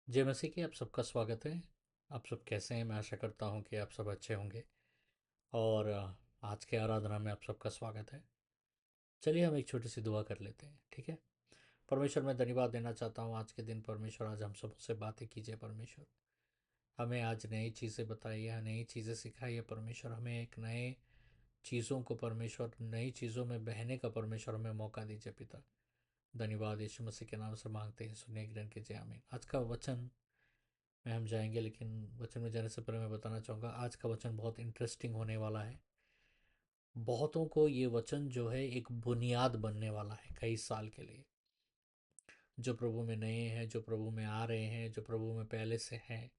जय मसीह की आप सबका स्वागत है। आप सब कैसे हैं? मैं आशा करता हूं कि आप सब अच्छे होंगे। और आज के आराधना में आप सबका स्वागत है। चलिए हम एक छोटी सी दुआ कर लेते हैं, ठीक है? परमेश्वर, मैं धन्यवाद देना चाहता हूं आज के दिन। परमेश्वर, आज हम सबसे बातें कीजिए। परमेश्वर, हमें आज नई चीज़ें बताइए, नई चीज़ें सिखाइए। परमेश्वर, हमें एक नए चीज़ों को, परमेश्वर, नई चीज़ों में बहने का परमेश्वर हमें मौका दीजिए पिता। धन्यवाद यीशु मसीह के नाम से मांगते हैं, सुनिए ग्रहण कीजिए, आमीन। आज का वचन में हम जाएंगे, लेकिन वचन में जाने से पहले मैं बताना चाहूँगा आज का वचन बहुत इंटरेस्टिंग होने वाला है। बहुतों को ये वचन जो है एक बुनियाद बनने वाला है कई साल के लिए। जो प्रभु में नए हैं, जो प्रभु में आ रहे हैं, जो प्रभु में पहले से हैं।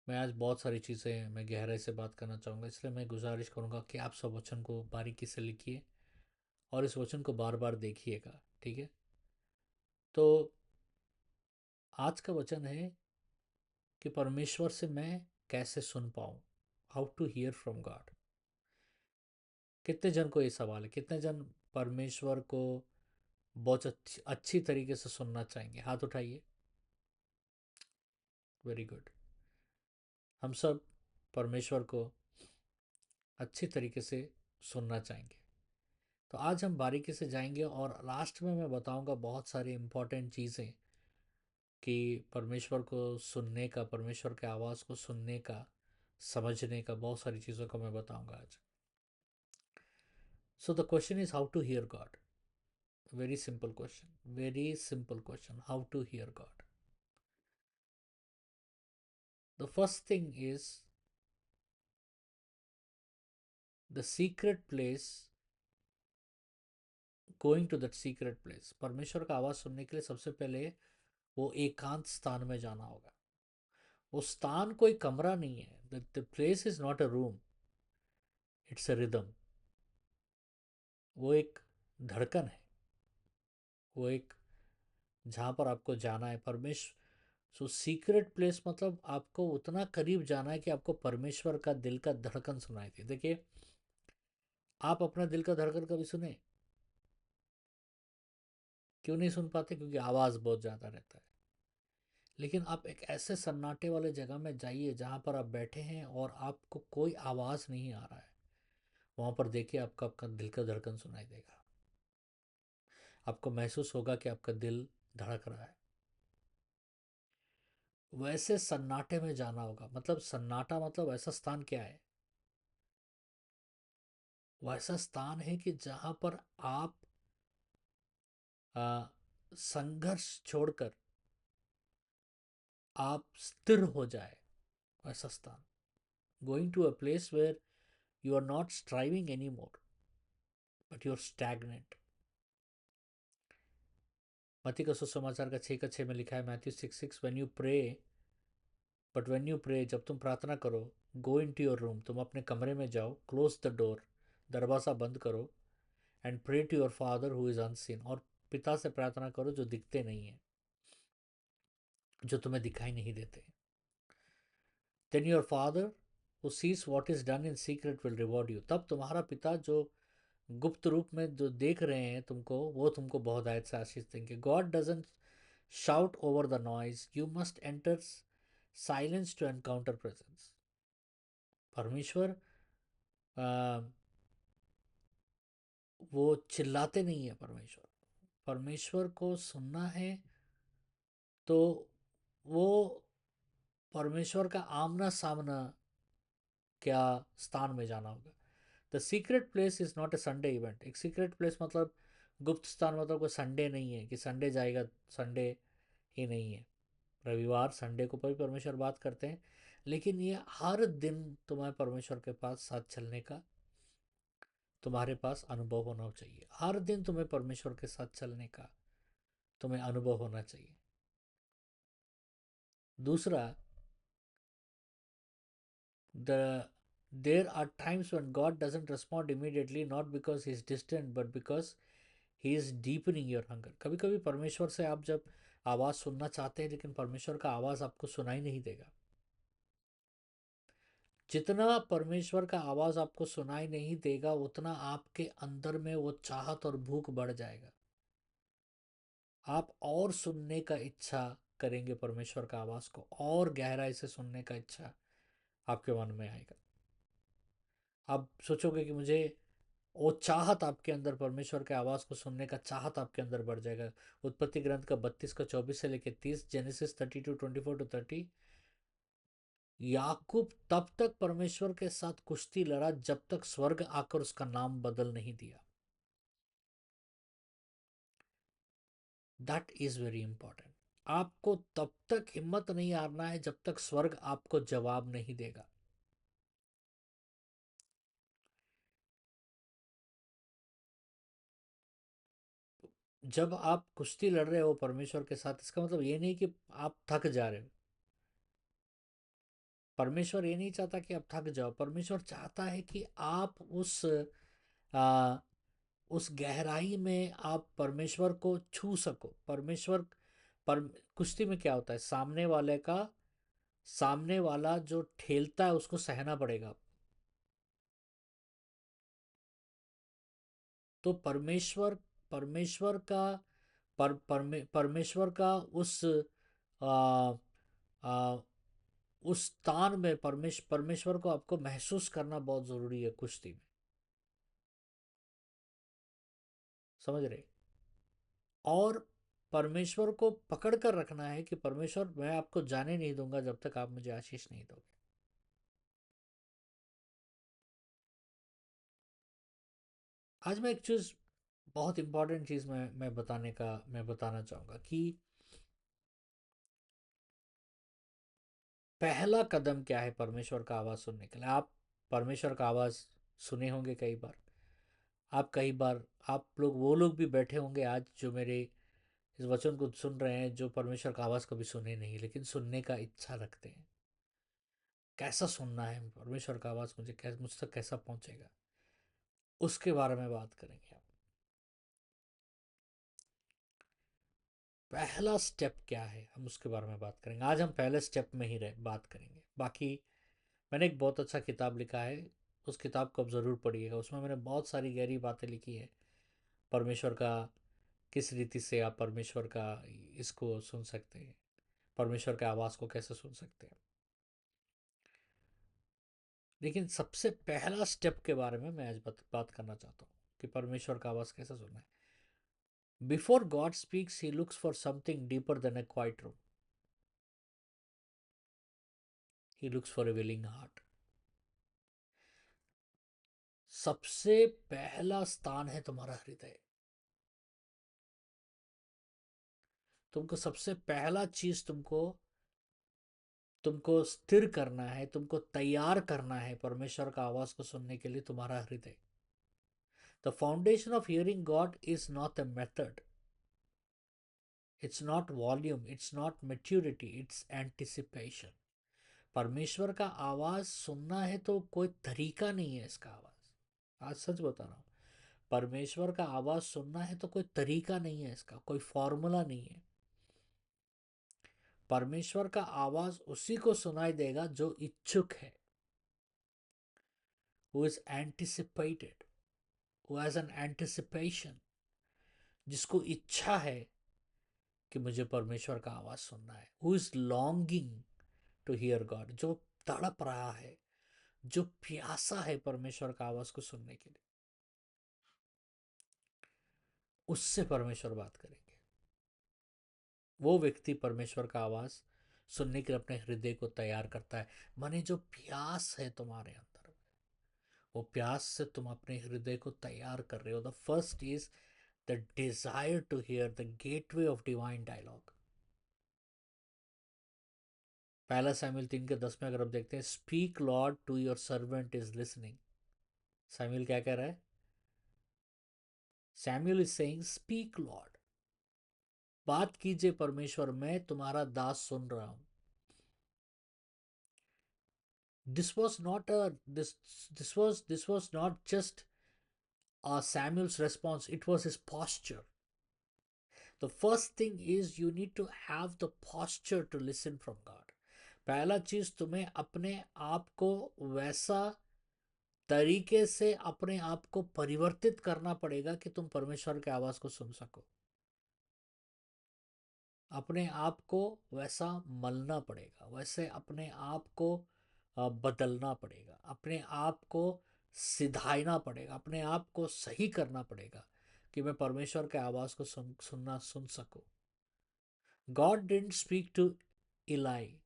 मैं आज बहुत सारी चीज़ें मैं गहराई से बात करना चाहूँगा, इसलिए मैं गुजारिश करूँगा कि आप सब वचन को बारीकी से लिखिए और इस वचन को बार बार देखिएगा, ठीक है? तो आज का वचन है कि परमेश्वर से मैं कैसे सुन पाऊँ, how to hear from God. कितने जन को ये सवाल है? कितने जन परमेश्वर को बहुत अच्छी अच्छी तरीके से सुनना चाहेंगे? हाथ उठाइए। Very good. हम सब परमेश्वर को अच्छी तरीके से सुनना चाहेंगे। तो आज हम बारीकी से जाएंगे और लास्ट में मैं बताऊंगा बहुत सारी इंपॉर्टेंट चीज़ें कि परमेश्वर को सुनने का, परमेश्वर के आवाज़ को सुनने का, समझने का, बहुत सारी चीज़ों को मैं बताऊंगा आज। So the question is how to hear God. Very simple question, very simple question, how to hear God. The first thing is the secret place, going to that secret place. परमेश्वर का आवाज़ सुनने के लिए सबसे पहले वो एकांत स्थान में जाना होगा। वो स्थान कोई कमरा नहीं है। The place is not a room, it's a rhythm. वो एक धड़कन है। वो एक, जहाँ पर आपको जाना है परमेश्वर। सो सीक्रेट प्लेस मतलब आपको उतना करीब जाना है कि आपको परमेश्वर का दिल का धड़कन सुनाई दे। देखिए, आप अपना दिल का धड़कन कभी सुने? क्यों नहीं सुन पाते? क्योंकि आवाज़ बहुत ज़्यादा रहता है। लेकिन आप एक ऐसे सन्नाटे वाले जगह में जाइए जहाँ पर आप बैठे हैं और आपको कोई आवाज़ नहीं आ रहा है। वहाँ पर देखिए, आपका आपका दिल का धड़कन सुनाई देगा। आपको महसूस होगा कि आपका दिल धड़क रहा है। वैसे सन्नाटे में जाना होगा। मतलब सन्नाटा मतलब ऐसा स्थान क्या है? वैसा स्थान है कि जहाँ पर आप आ, संघर्ष छोड़कर आप स्थिर हो जाए। वैसा स्थान, going to a place where you are not striving any more, but you are stagnant. मत्ती का सुसमाचार का 6 में लिखा है, Matthew 6:6, when you pray, but when you pray, जब तुम प्रार्थना करो, go into your room, तुम अपने कमरे में जाओ, क्लोज द डोर, दरवाज़ा बंद करो, and pray to your father who is unseen, और पिता से प्रार्थना करो जो दिखते नहीं है, जो तुम्हें दिखाई नहीं देते। Then your father who sees what is done in secret will reward you, तब तुम्हारा पिता जो गुप्त रूप में जो देख रहे हैं तुमको, वो तुमको बहुत आयत से आशीष देंगे। God doesn't shout over the noise, you must enter silence to encounter presence. परमेश्वर वो चिल्लाते नहीं है। परमेश्वर, परमेश्वर को सुनना है तो वो परमेश्वर का आमना सामना क्या स्थान में जाना होगा। The secret place is not a Sunday event. एक सीक्रेट प्लेस मतलब गुप्त स्थान मतलब कोई संडे नहीं है कि संडे जाएगा, संडे ही नहीं है। रविवार संडे को भी परमेश्वर बात करते हैं, लेकिन ये हर दिन तुम्हें परमेश्वर के पास साथ चलने का तुम्हारे पास अनुभव होना चाहिए। हर दिन तुम्हें परमेश्वर के साथ चलने का तुम्हें अनुभव होना चाहिए। दूसरा, the there are times when God doesn't respond immediately, not because he's distant, but because he is deepening your hunger. कभी कभी परमेश्वर से आप जब आवाज़ सुनना चाहते हैं, लेकिन परमेश्वर का आवाज़ आपको सुनाई नहीं देगा। जितना परमेश्वर का आवाज़ आपको सुनाई नहीं देगा, उतना आपके अंदर में वो चाहत और भूख बढ़ जाएगा। आप और सुनने का इच्छा करेंगे परमेश्वर का आवाज़ को, और गहराई से सुनने का इच्छा आपके मन में आएगा। आप सोचोगे कि मुझे वो चाहत आपके अंदर, परमेश्वर के आवाज़ को सुनने का चाहत आपके अंदर बढ़ जाएगा। उत्पत्ति ग्रंथ का 32 का 24 से लेकर 30, जेनेसिस 32:24-30। याकूब तब तक परमेश्वर के साथ कुश्ती लड़ा जब तक स्वर्ग आकर उसका नाम बदल नहीं दिया। That is very important. आपको तब तक हिम्मत नहीं हारना है जब तक स्वर्ग आपको जवाब नहीं देगा। जब आप कुश्ती लड़ रहे हो परमेश्वर के साथ, इसका मतलब ये नहीं कि आप थक जा रहे हो। परमेश्वर ये नहीं चाहता कि आप थक जाओ। परमेश्वर चाहता है कि आप आ, उस गहराई में आप परमेश्वर को छू सको। परमेश्वर पर कुश्ती में क्या होता है, सामने वाला जो ठेलता है उसको सहना पड़ेगा। तो परमेश्वर का परमेश्वर का आ, आ, उस स्थान में परमेश्वर को आपको महसूस करना बहुत जरूरी है कुश्ती में। समझ रहे? और परमेश्वर को पकड़ कर रखना है कि परमेश्वर, मैं आपको जाने नहीं दूंगा जब तक आप मुझे आशीष नहीं दोगे। आज मैं एक चीज, बहुत इंपॉर्टेंट चीज मैं बताना चाहूंगा कि पहला कदम क्या है परमेश्वर का आवाज सुनने के लिए। आप परमेश्वर का आवाज सुने होंगे कई बार। आप लोग, वो लोग भी बैठे होंगे आज जो मेरे इस वचन को सुन रहे हैं, जो परमेश्वर का आवाज कभी सुने नहीं लेकिन सुनने का इच्छा रखते हैं। कैसा सुनना है परमेश्वर का आवाज, मुझ तक कैसा पहुंचेगा, उसके बारे में बात करेंगे। पहला स्टेप क्या है, हम उसके बारे में बात करेंगे। आज हम पहले स्टेप में ही बात करेंगे। बाकी मैंने एक बहुत अच्छा किताब लिखा है, उस किताब को आप ज़रूर पढ़िएगा। उसमें मैंने बहुत सारी गहरी बातें लिखी है। परमेश्वर का किस रीति से आप परमेश्वर का इसको सुन सकते हैं, परमेश्वर के आवाज़ को कैसे सुन सकते हैं। लेकिन सबसे पहला स्टेप के बारे में मैं आज बात करना चाहता हूँ कि परमेश्वर का आवाज़ कैसे सुनना है। Before God speaks he looks for something deeper than a quiet room. He looks for a willing heart. सबसे पहला स्थान है तुम्हारा हृदय। तुमको सबसे पहला चीज तुमको स्थिर करना है, तुमको तैयार करना है परमेश्वर का आवाज को सुनने के लिए, तुम्हारा हृदय। The foundation of hearing God is not a method, it's not volume, it's not maturity, it's anticipation. परमेश्वर का आवाज सुनना है तो कोई तरीका नहीं है इसका आवाज। आज सच बता रहा हूं, परमेश्वर का आवाज सुनना है तो कोई तरीका नहीं है इसका, कोई फॉर्मूला नहीं है। परमेश्वर का आवाज उसी को सुनाई देगा जो इच्छुक है, who is anticipated, who has an anticipation, जिसको इच्छा है कि मुझे परमेश्वर का आवाज सुनना है। who is longing to hear God, जो तड़प रहा है, जो प्यासा है परमेश्वर का आवाज को सुनने के लिए, उससे परमेश्वर बात करेंगे। वो व्यक्ति परमेश्वर का आवाज सुनने के लिए अपने हृदय को तैयार करता है। माने जो प्यास है तुम्हारे अंदर, वो प्यास से तुम अपने हृदय को तैयार कर रहे हो। The first is the desire to hear, the gateway of divine dialogue. पहला सामुएल 3:10 में अगर आप देखते हैं, speak Lord to your servant is listening. Samuel क्या कह रहा है? Samuel is saying speak Lord, बात कीजिए परमेश्वर, मैं तुम्हारा दास सुन रहा हूं। This was not a this was not just Samuel's response, it was his posture. The first thing is you need to have the posture to listen from God. पहला चीज, तुम्हें अपने आप को वैसा तरीके से अपने आप को परिवर्तित करना पड़ेगा कि तुम परमेश्वर के आवाज को सुन सको। अपने आप को वैसा मलना पड़ेगा, वैसे अपने आप को बदलना पड़ेगा, अपने आप को सिधारना पड़ेगा, अपने आप को सही करना पड़ेगा कि मैं परमेश्वर के आवाज़ को सुन सकूं। God didn't speak to Eli,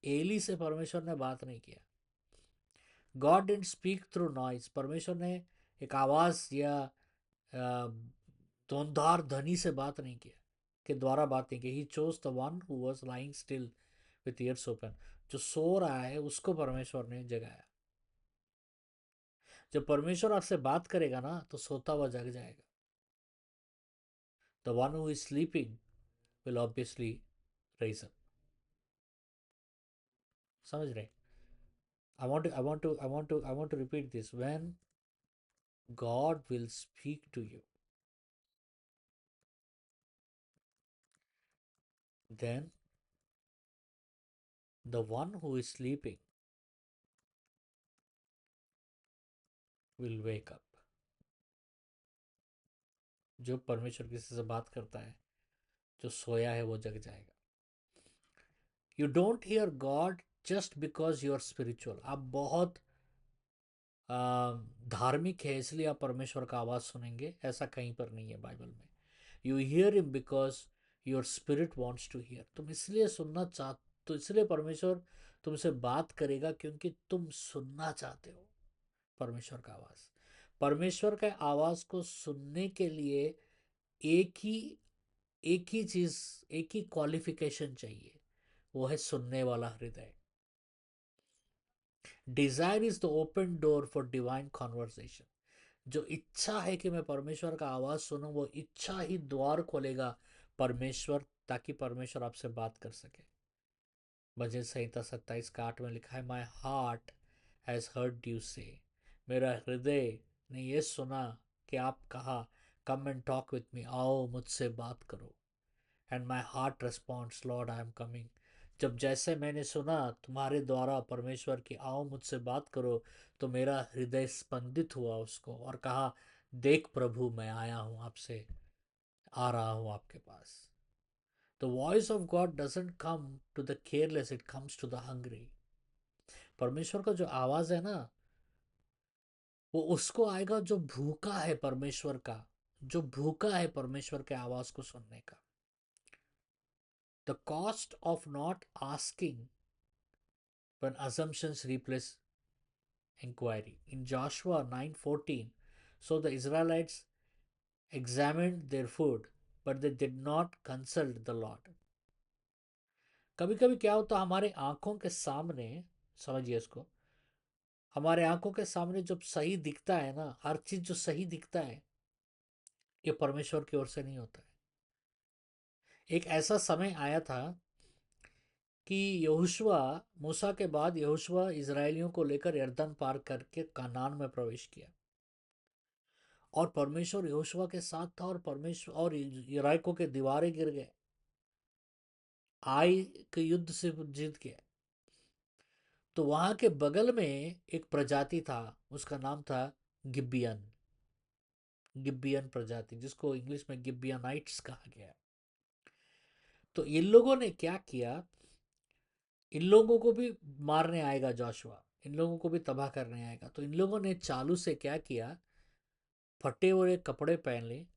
Eli से परमेश्वर ने बात नहीं किया। God didn't speak through noise, परमेश्वर ने एक आवाज़ या धुंधार ध्वनि से बात नहीं किया, के द्वारा बात नहीं की। He chose the one who was lying still with years open, जो सो रहा है उसको परमेश्वर ने जगाया। जब परमेश्वर आपसे बात करेगा ना तो सोता हुआ जग जाएगा। The one who is sleeping will obviously rise up. समझ रहे? I want to repeat this. When God will speak to you, then the one who is sleeping will wake up. जो परमेश्वर किसी से बात करता है, जो सोया है वो जग जाएगा। You don't hear God just because you are spiritual. आप बहुत धार्मिक है इसलिए आप परमेश्वर का आवाज़ सुनेंगे, ऐसा कहीं पर नहीं है बाइबल में। You hear him because your spirit wants to hear. तुम इसलिए सुनना चाह, तो इसलिए परमेश्वर तुमसे बात करेगा क्योंकि तुम सुनना चाहते हो परमेश्वर का आवाज़। परमेश्वर के आवाज़ को सुनने के लिए एक ही एक ही चीज़, एक ही क्वालिफिकेशन चाहिए, वो है सुनने वाला हृदय। Desire is the open door for divine conversation. जो इच्छा है कि मैं परमेश्वर का आवाज सुनूं, वो इच्छा ही द्वार खोलेगा परमेश्वर, ताकि परमेश्वर आपसे बात कर सके। भजन संहिता 27:8 में लिखा है, my heart has heard you say, मेरा हृदय ने ये सुना कि आप कहा, come and talk with me, आओ मुझसे बात करो। And my heart responds, Lord I am coming. जब जैसे मैंने सुना तुम्हारे द्वारा परमेश्वर की, आओ मुझसे बात करो, तो मेरा हृदय स्पंदित हुआ उसको और कहा, देख प्रभु मैं आया हूँ आपसे, आ रहा हूँ आपके पास। The voice of God doesn't come to the careless, it comes to the hungry. परमेश्वर का जो आवाज है ना, वो उसको आएगा जो भूखा है परमेश्वर का, जो भूखा है परमेश्वर के आवाज को सुनने का। The cost of not asking when assumptions replace inquiry. In Joshua 9:14, so the Israelites examined their food, but they did not consult the Lord. कभी कभी क्या होता है हमारे आंखों के सामने, समझिए इसको, हमारे आंखों के सामने जब सही दिखता है ना, हर चीज जो सही दिखता है, ये परमेश्वर की ओर से नहीं होता है। एक ऐसा समय आया था कि यहोशुआ, मूसा के बाद यहोशुआ इजरायलियों को लेकर यरदन पार करके कनान में प्रवेश किया, और परमेश्वर यहोशुआ के साथ था, और परमेश्वर और यरीको के दीवारें गिर गए, आई के युद्ध से जीत गए। तो वहां के बगल में एक प्रजाति था, उसका नाम था गिब्बियन, गिब्बियन प्रजाति, जिसको इंग्लिश में गिब्बियनाइट्स कहा गया। तो इन लोगों ने क्या किया, इन लोगों को भी मारने आएगा जोशुआ, इन लोगों को भी तबाह करने आएगा। तो इन लोगों ने चालू से क्या किया, फटे हुए कपड़े पहन लिए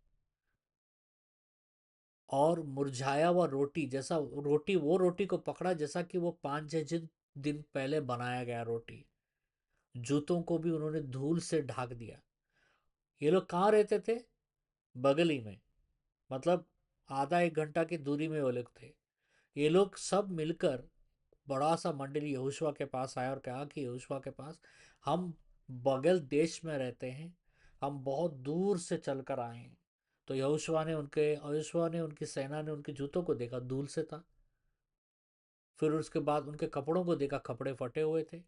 और मुरझाया हुआ रोटी, जैसा रोटी, वो रोटी को पकड़ा जैसा कि वो 5-6 दिन पहले बनाया गया रोटी। जूतों को भी उन्होंने धूल से ढाक दिया। ये लोग कहाँ रहते थे? बगली में, मतलब आधा 1 घंटा की दूरी में वो लोग थे। ये लोग सब मिलकर बड़ा सा मंडली यहोशुआ के पास आया और कहा कि यहोशुआ के पास, हम बगल देश में रहते हैं, हम बहुत दूर से चलकर आए हैं। तो यहोशुआ ने उनकी सेना ने उनके जूतों को देखा, धूल से था। फिर उसके बाद उनके कपड़ों को देखा, कपड़े फटे हुए थे।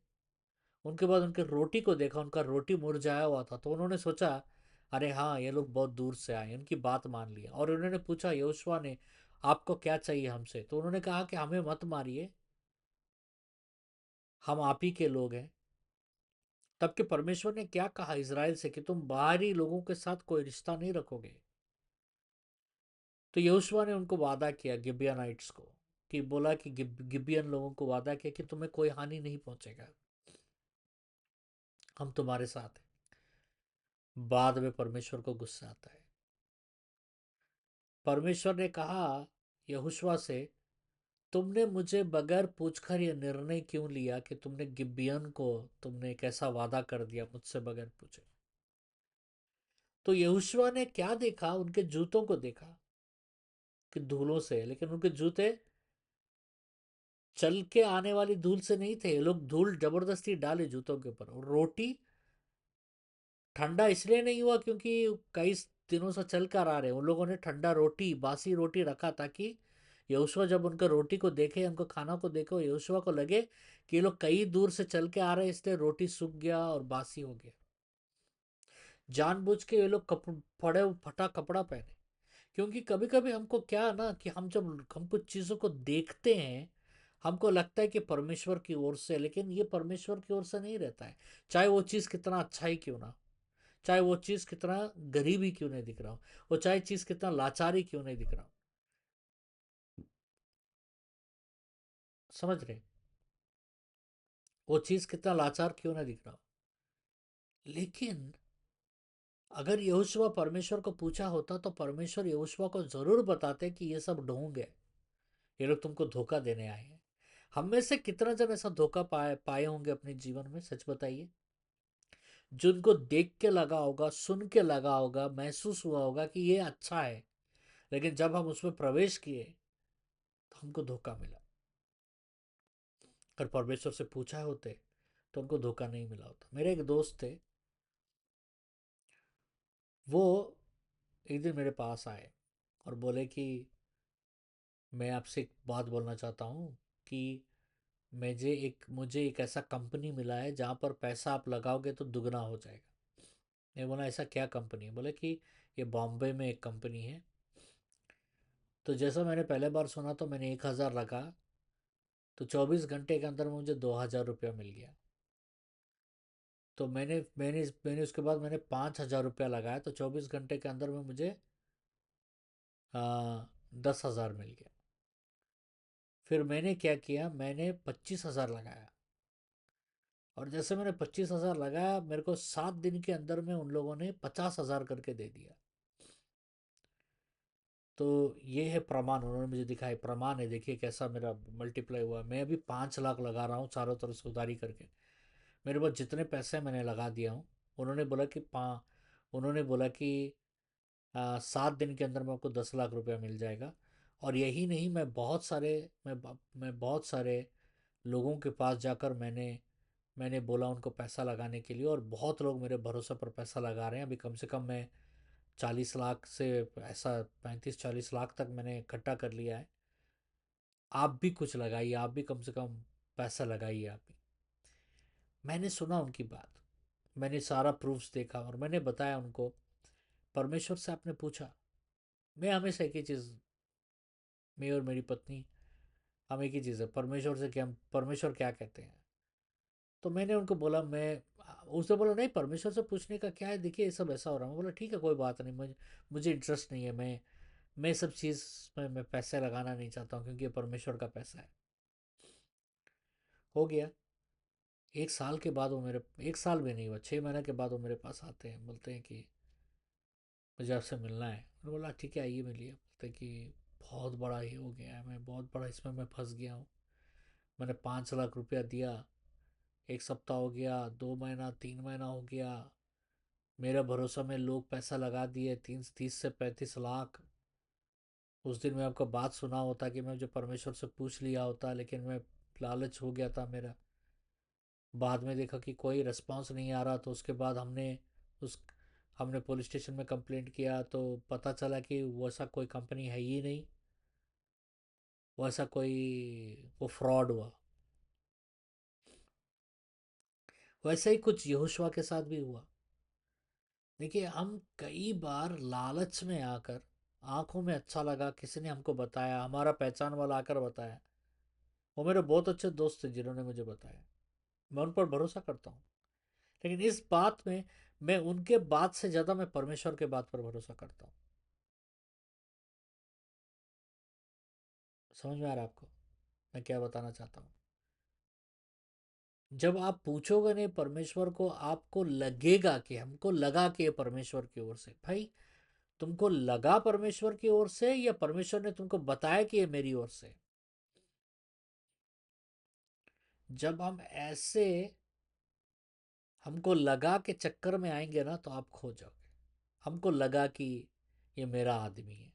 उनके बाद उनके रोटी को देखा, उनका रोटी मुरझाया हुआ था। तो उन्होंने सोचा, अरे हाँ, ये लोग बहुत दूर से आए, उनकी बात मान लिया। और उन्होंने पूछा यहोशुआ ने, आपको क्या चाहिए हमसे? तो उन्होंने कहा कि हमें मत मारिए, हम आप ही के लोग हैं। तब के परमेश्वर ने क्या कहा इज़राइल से कि तुम बाहरी लोगों के साथ कोई रिश्ता नहीं रखोगे, तो यहोशुआ ने उनको वादा किया, गिबियनाइट्स को, कि बोला कि गिबियन लोगों को वादा किया कि तुम्हें कोई हानि नहीं पहुंचेगा, हम तुम्हारे साथ हैं। बाद में परमेश्वर को गुस्सा आता है। परमेश्वर ने कहा यहोशुआ से, तुमने मुझे बगैर पूछकर यह निर्णय क्यों लिया कि तुमने गिबियन को, तुमने एक ऐसा वादा कर दिया मुझसे बगैर पूछे। तो यहोशुआ ने क्या देखा, उनके जूतों को देखा कि धूलों से, लेकिन उनके जूते चल के आने वाली धूल से नहीं थे, ये लोग धूल जबरदस्ती डाले जूतों के ऊपर। और रोटी ठंडा इसलिए नहीं हुआ क्योंकि कई दिनों से चल कर आ रहे हैं, उन लोगों ने ठंडा रोटी, बासी रोटी रखा ताकि यहोशुआ जब उनका रोटी को देखे, उनको खाना को देखे, यहोशुआ को लगे कि ये लोग कई दूर से चल के आ रहे हैं, इसलिए रोटी सूख गया और बासी हो गया। जानबूझ के ये लोग फड़े फटा कपड़ा पहने। क्योंकि कभी कभी हमको क्या है ना, कि हम कुछ चीज़ों को देखते हैं, हमको लगता है कि परमेश्वर की ओर से, लेकिन ये परमेश्वर की ओर से नहीं रहता है। चाहे वो चीज़ कितना अच्छा ही क्यों ना, चाहे वो चीज़ कितना गरीब ही क्यों नहीं दिख रहा हो, वो चाहे चीज़ कितना लाचारी क्यों नहीं दिख रहा हो। समझ रहे? वो चीज़ कितना लाचार क्यों ना दिख रहा हो, लेकिन अगर यहोशुआ परमेश्वर को पूछा होता तो परमेश्वर यहोशुआ को जरूर बताते कि ये सब ढोंग है, ये लोग तुमको धोखा देने आए हैं। हम में से कितना जन ऐसा धोखा पाए पाए होंगे अपने जीवन में, सच बताइए। जिनको देख के लगा होगा, सुन के लगा होगा, महसूस हुआ होगा कि ये अच्छा है, लेकिन जब हम उसमें प्रवेश किए तो हमको धोखा मिला। अगर परमेश्वर से पूछा होते तो उनको धोखा नहीं मिला होता। मेरे एक दोस्त थे, वो एक दिन मेरे पास आए और बोले कि मैं आपसे एक बात बोलना चाहता हूँ कि मुझे एक ऐसा कंपनी मिला है जहाँ पर पैसा आप लगाओगे तो दुगना हो जाएगा। मैं बोला ऐसा क्या कंपनी है? बोले कि ये बॉम्बे में एक कंपनी है। तो जैसा मैंने पहले बार सुना तो मैंने 1,000 लगा, तो 24 घंटे के अंदर मुझे 2,000 रुपया मिल गया। तो मैंने मैंने मैंने उसके बाद मैंने 5,000 रुपया लगाया, तो 24 घंटे के अंदर में मुझे 10,000 मिल गया। फिर मैंने क्या किया, मैंने 25,000 लगाया, और जैसे मैंने 25,000 लगाया, मेरे को 7 दिन के अंदर में उन लोगों ने 50,000 करके दे दिया। तो ये है प्रमाण, उन्होंने मुझे दिखाई, प्रमाण है, देखिए कैसा मेरा मल्टीप्लाई हुआ। मैं अभी 5 लाख लगा रहा हूँ चारों तरफ से उधारी करके। मेरे पास जितने पैसे मैंने लगा दिया हूँ, उन्होंने बोला कि 7 दिन के अंदर में आपको 10 लाख रुपया मिल जाएगा। और यही नहीं, मैं बहुत सारे लोगों के पास जाकर मैंने बोला उनको पैसा लगाने के लिए, और बहुत लोग मेरे भरोसे पर पैसा लगा रहे हैं। अभी कम से कम मैं 40 लाख से, ऐसा 35-40 लाख तक मैंने इकट्ठा कर लिया है। आप भी कुछ लगाइए, आप भी कम से कम पैसा लगाइए आप भी। मैंने सुना उनकी बात, मैंने सारा प्रूफ्स देखा और मैंने बताया उनको, परमेश्वर से आपने पूछा। मैं हमेशा एक ही चीज़, मैं और मेरी पत्नी, हम एक ही चीज़ है, परमेश्वर से क्या, परमेश्वर क्या कहते हैं। तो मैंने उनको बोला, मैं उसने बोला नहीं, परमेश्वर से पूछने का क्या है, देखिए ये सब ऐसा हो रहा है। मैं बोला ठीक है, कोई बात नहीं, मुझे इंटरेस्ट नहीं है, मैं सब चीज़ में मैं पैसे लगाना नहीं चाहता हूँ, क्योंकि ये परमेश्वर का पैसा है। हो गया। 1 साल के बाद वो मेरे, 1 साल भी नहीं हुआ, 6 महीने के बाद वो मेरे पास आते हैं, बोलते हैं कि मुझे आपसे मिलना है। मैंने बोला ठीक है, आइए मिलिए। बोलते हैं कि बहुत बड़ा ही हो गया है, मैं बहुत बड़ा इसमें मैं फंस गया हूँ। मैंने 5 लाख रुपया दिया, 1 सप्ताह हो गया, 2 महीना, 3 महीना हो गया, मेरे भरोसा में लोग पैसा लगा दिए, 30 से 35 लाख। उस दिन मैं आपको बात सुना होता कि मैं जो परमेश्वर से पूछ लिया होता, लेकिन मैं, लालच हो गया था मेरा। बाद में देखा कि कोई रिस्पांस नहीं आ रहा, तो उसके बाद उस हमने पुलिस स्टेशन में कंप्लेंट किया, तो पता चला कि वैसा कोई कंपनी है ही नहीं, वैसा कोई, वो फ्रॉड हुआ। वैसे ही कुछ यहोशुआ के साथ भी हुआ। देखिए, हम कई बार लालच में आकर, आंखों में अच्छा लगा, किसी ने हमको बताया, हमारा पहचान वाला आकर बताया, वो मेरे बहुत अच्छे दोस्त थे जिन्होंने मुझे बताया, मैं उन पर भरोसा करता हूँ। लेकिन इस बात में, मैं उनके बात से ज़्यादा मैं परमेश्वर के बात पर भरोसा करता हूँ। समझ में आ रहा है आपको मैं क्या बताना चाहता हूँ? जब आप पूछोगे नहीं परमेश्वर को, आपको लगेगा कि हमको लगा कि ये परमेश्वर की ओर से। भाई, तुमको लगा परमेश्वर की ओर से या परमेश्वर ने तुमको बताया कि ये मेरी ओर से? जब हम ऐसे हमको लगा के चक्कर में आएंगे ना तो आप खो जाओगे। हमको लगा कि ये मेरा आदमी है,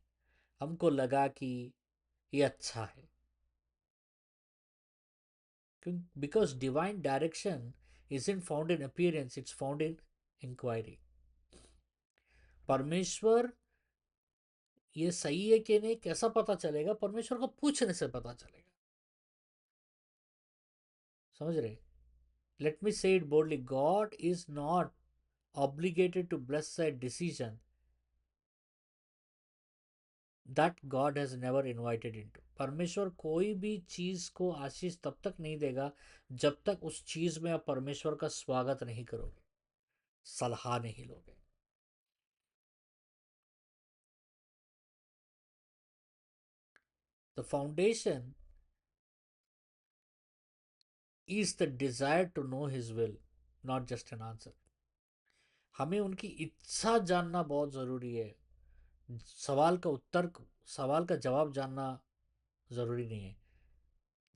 हमको लगा कि ये अच्छा है, because divine direction is in found in appearance, it's found in inquiry. परमेश्वर ये सही है कि नहीं कैसा पता चलेगा? परमेश्वर को पूछने से पता चलेगा। समझ रहे? लेट मी से it boldly, God is not obligated to bless a decision that God has never invited into। परमेश्वर कोई भी चीज को आशीष तब तक नहीं देगा जब तक उस चीज में आप परमेश्वर का स्वागत नहीं करोगे, सलाह नहीं लोगे। The foundation is the desire to know his will, not just an answer. हमें उनकी इच्छा जानना बहुत जरूरी है। सवाल का उत्तर, सवाल का जवाब जानना जरूरी नहीं है।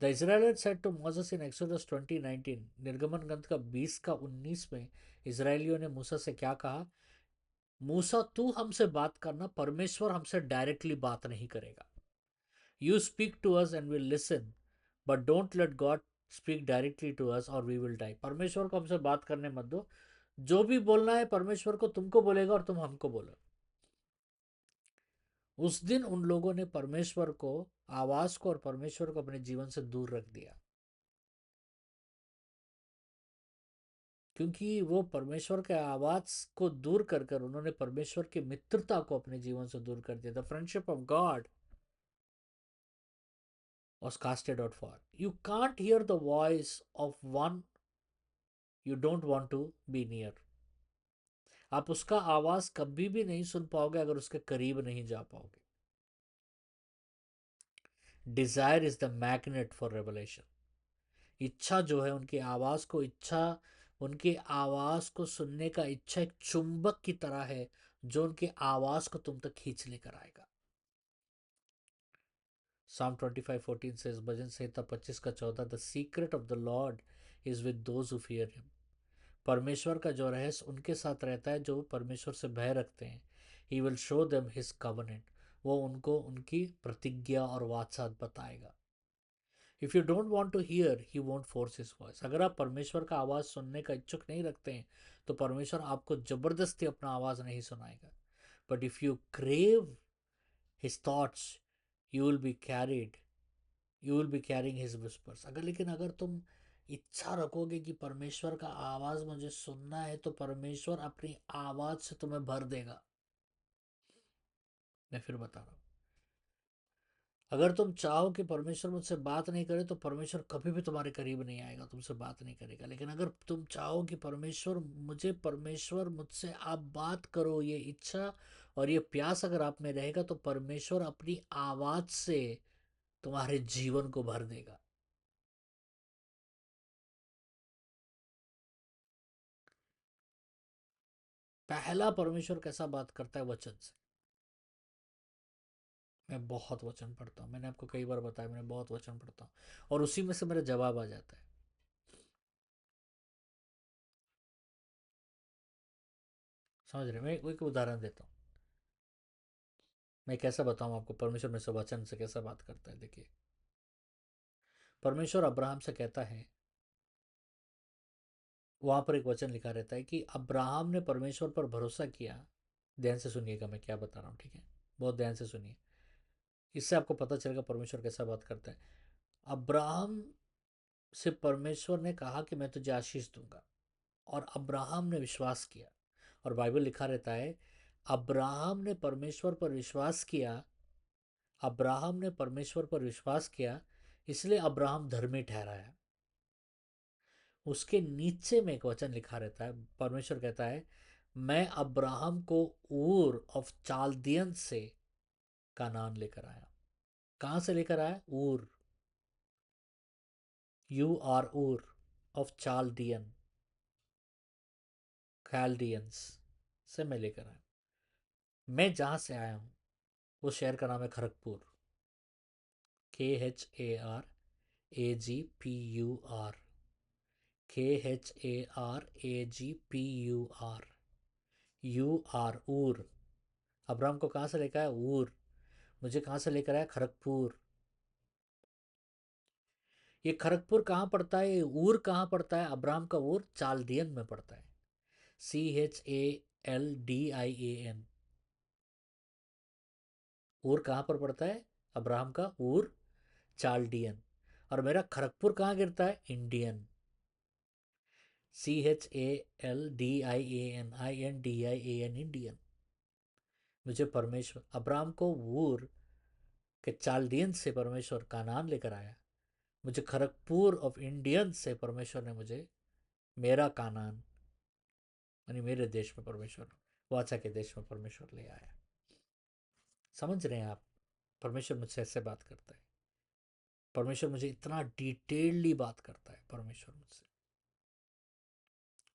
The Israelite said to Moses in Exodus 20:19, निर्गमन ग्रंथ का 20 का 19 में इसराइलियों ने मूसा से क्या कहा? मूसा, तू हमसे बात करना, परमेश्वर हमसे डायरेक्टली बात नहीं करेगा। You speak to us and will listen, but don't let God speak directly to us और वी विल डाई। परमेश्वर को हमसे बात करने मत दो। जो भी बोलना है परमेश्वर को तुमको बोलेगा और तुम हमको बोलो। उस दिन उन लोगों ने परमेश्वर को, आवाज को और परमेश्वर को अपने जीवन से दूर रख दिया, क्योंकि वो परमेश्वर के आवाज को दूर कर कर उन्होंने परमेश्वर की मित्रता को अपने जीवन से दूर कर दिया। The friendship of God was casted out for। You can't hear the voice of one you don't want to be near। आप उसका आवाज कभी भी नहीं सुन पाओगे अगर उसके करीब नहीं जा पाओगे। Desire is the magnet for revelation. इच्छा जो है, उनकी आवाज को, इच्छा, उनकी आवाज को सुनने का इच्छा एक चुंबक की तरह है जो उनकी आवाज को तुम तक खींच लेकर आएगा। Psalm 25:14 says, भजन संहिता 25 का 14, the secret of the Lord is with those who fear him. परमेश्वर का जो रहस्य उनके साथ रहता है जो परमेश्वर से भय रखते हैं। He will show them his covenant, वो उनको उनकी प्रतिज्ञा और वात्सात बताएगा। If you don't want to hear he won't force his voice. अगर आप परमेश्वर का आवाज सुनने का इच्छुक नहीं रखते हैं तो परमेश्वर आपको जबरदस्ती अपना आवाज नहीं सुनाएगा। But if you crave his thoughts you will be carried, you will be carrying his whispers. लेकिन अगर तुम इच्छा रखोगे कि परमेश्वर का आवाज मुझे सुनना है तो परमेश्वर अपनी आवाज से तुम्हें भर देगा। मैं फिर बता रहा हूँ, अगर तुम चाहो कि परमेश्वर मुझसे बात नहीं करे तो परमेश्वर कभी भी तुम्हारे करीब नहीं आएगा, तुमसे बात नहीं करेगा। लेकिन अगर तुम चाहो कि परमेश्वर मुझसे आप बात करो, ये इच्छा और ये प्यास अगर आप में रहेगा तो परमेश्वर अपनी आवाज से तुम्हारे जीवन को भर देगा। पहला परमेश्वर कैसा बात करता है? वचन से। मैं बहुत वचन पढ़ता हूँ, मैंने आपको कई बार बताया, मैंने बहुत वचन पढ़ता हूँ और उसी में से मेरा जवाब आ जाता है। समझ रहे? मैं एक उदाहरण देता हूँ। मैं कैसा बताऊँ आपको परमेश्वर में से वचन से कैसा बात करता है? देखिए, परमेश्वर अब्राहम से कहता है, वहां पर एक वचन लिखा रहता है कि अब्राहम ने परमेश्वर पर भरोसा किया। ध्यान से सुनिएगा मैं क्या बता रहा हूँ, ठीक है? बहुत ध्यान से सुनिए, इससे आपको पता चलेगा परमेश्वर कैसा बात करता है। अब्राहम से परमेश्वर ने कहा कि मैं तुझे आशीष दूंगा, और अब्राहम ने विश्वास किया। और बाइबल लिखा रहता है, अब्राहम ने परमेश्वर पर विश्वास किया, अब्राहम ने परमेश्वर पर विश्वास किया, इसलिए अब्राहम धर्मी ठहराया। उसके नीचे में एक वचन लिखा रहता है, परमेश्वर कहता है, मैं अब्राहम को ऊर ऑफ चाल्दियन से कानान लेकर आया। कहाँ से लेकर आया? ऊर, यू आर ऊर ऑफ चाल्डियन, कैल्डियंस से मैं लेकर आया। मैं जहाँ से आया हूँ वो शहर का नाम है Kharagpur, KHARAGPUR, KHARAGPUR, you are ऊर। अब्राहम को कहाँ से लेकर आया? ऊर। मुझे कहाँ से लेकर आया? खड़गपुर। ये खड़गपुर कहाँ पड़ता है? ये ऊर कहाँ पड़ता है? अब्राहम का ऊर चाल्डियन में पड़ता है, CHALDIAN। ऊर कहाँ पर पड़ता है? अब्राहम का ऊर चाल्डियन। और मेरा खड़गपुर कहाँ गिरता है? Indian, CHALDIAN, Indian. मुझे परमेश्वर, अब्राहम को ऊर के चाल्डियन से परमेश्वर कानान लेकर आया। मुझे खड़गपुर ऑफ इंडियन से परमेश्वर ने मुझे मेरा कानान, यानी मेरे देश में परमेश्वर, वाचा के देश में परमेश्वर ले आया। समझ रहे हैं आप? परमेश्वर मुझसे ऐसे बात करता है। परमेश्वर मुझे इतना डिटेलली बात करता है परमेश्वर मुझसे।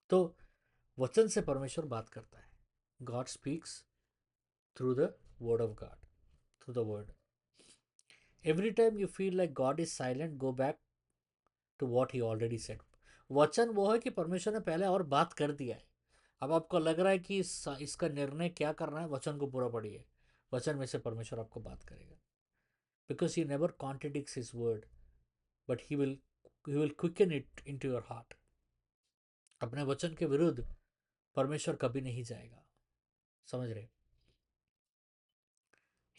तो वचन से परमेश्वर बात करता है। God speaks through the word of God, through the word. Every time you feel like God is silent, go back to what he already said. वचन वो है कि परमेश्वर ने पहले और बात कर दिया है। अब आपको लग रहा है कि इसका निर्णय क्या करना है, वचन को पूरा पढ़िए। वचन में से परमेश्वर आपको बात करेगा, because he never contradicts his word, but he will quicken it into your heart. अपने वचन के विरुद्ध परमेश्वर कभी नहीं जाएगा। समझ रहे?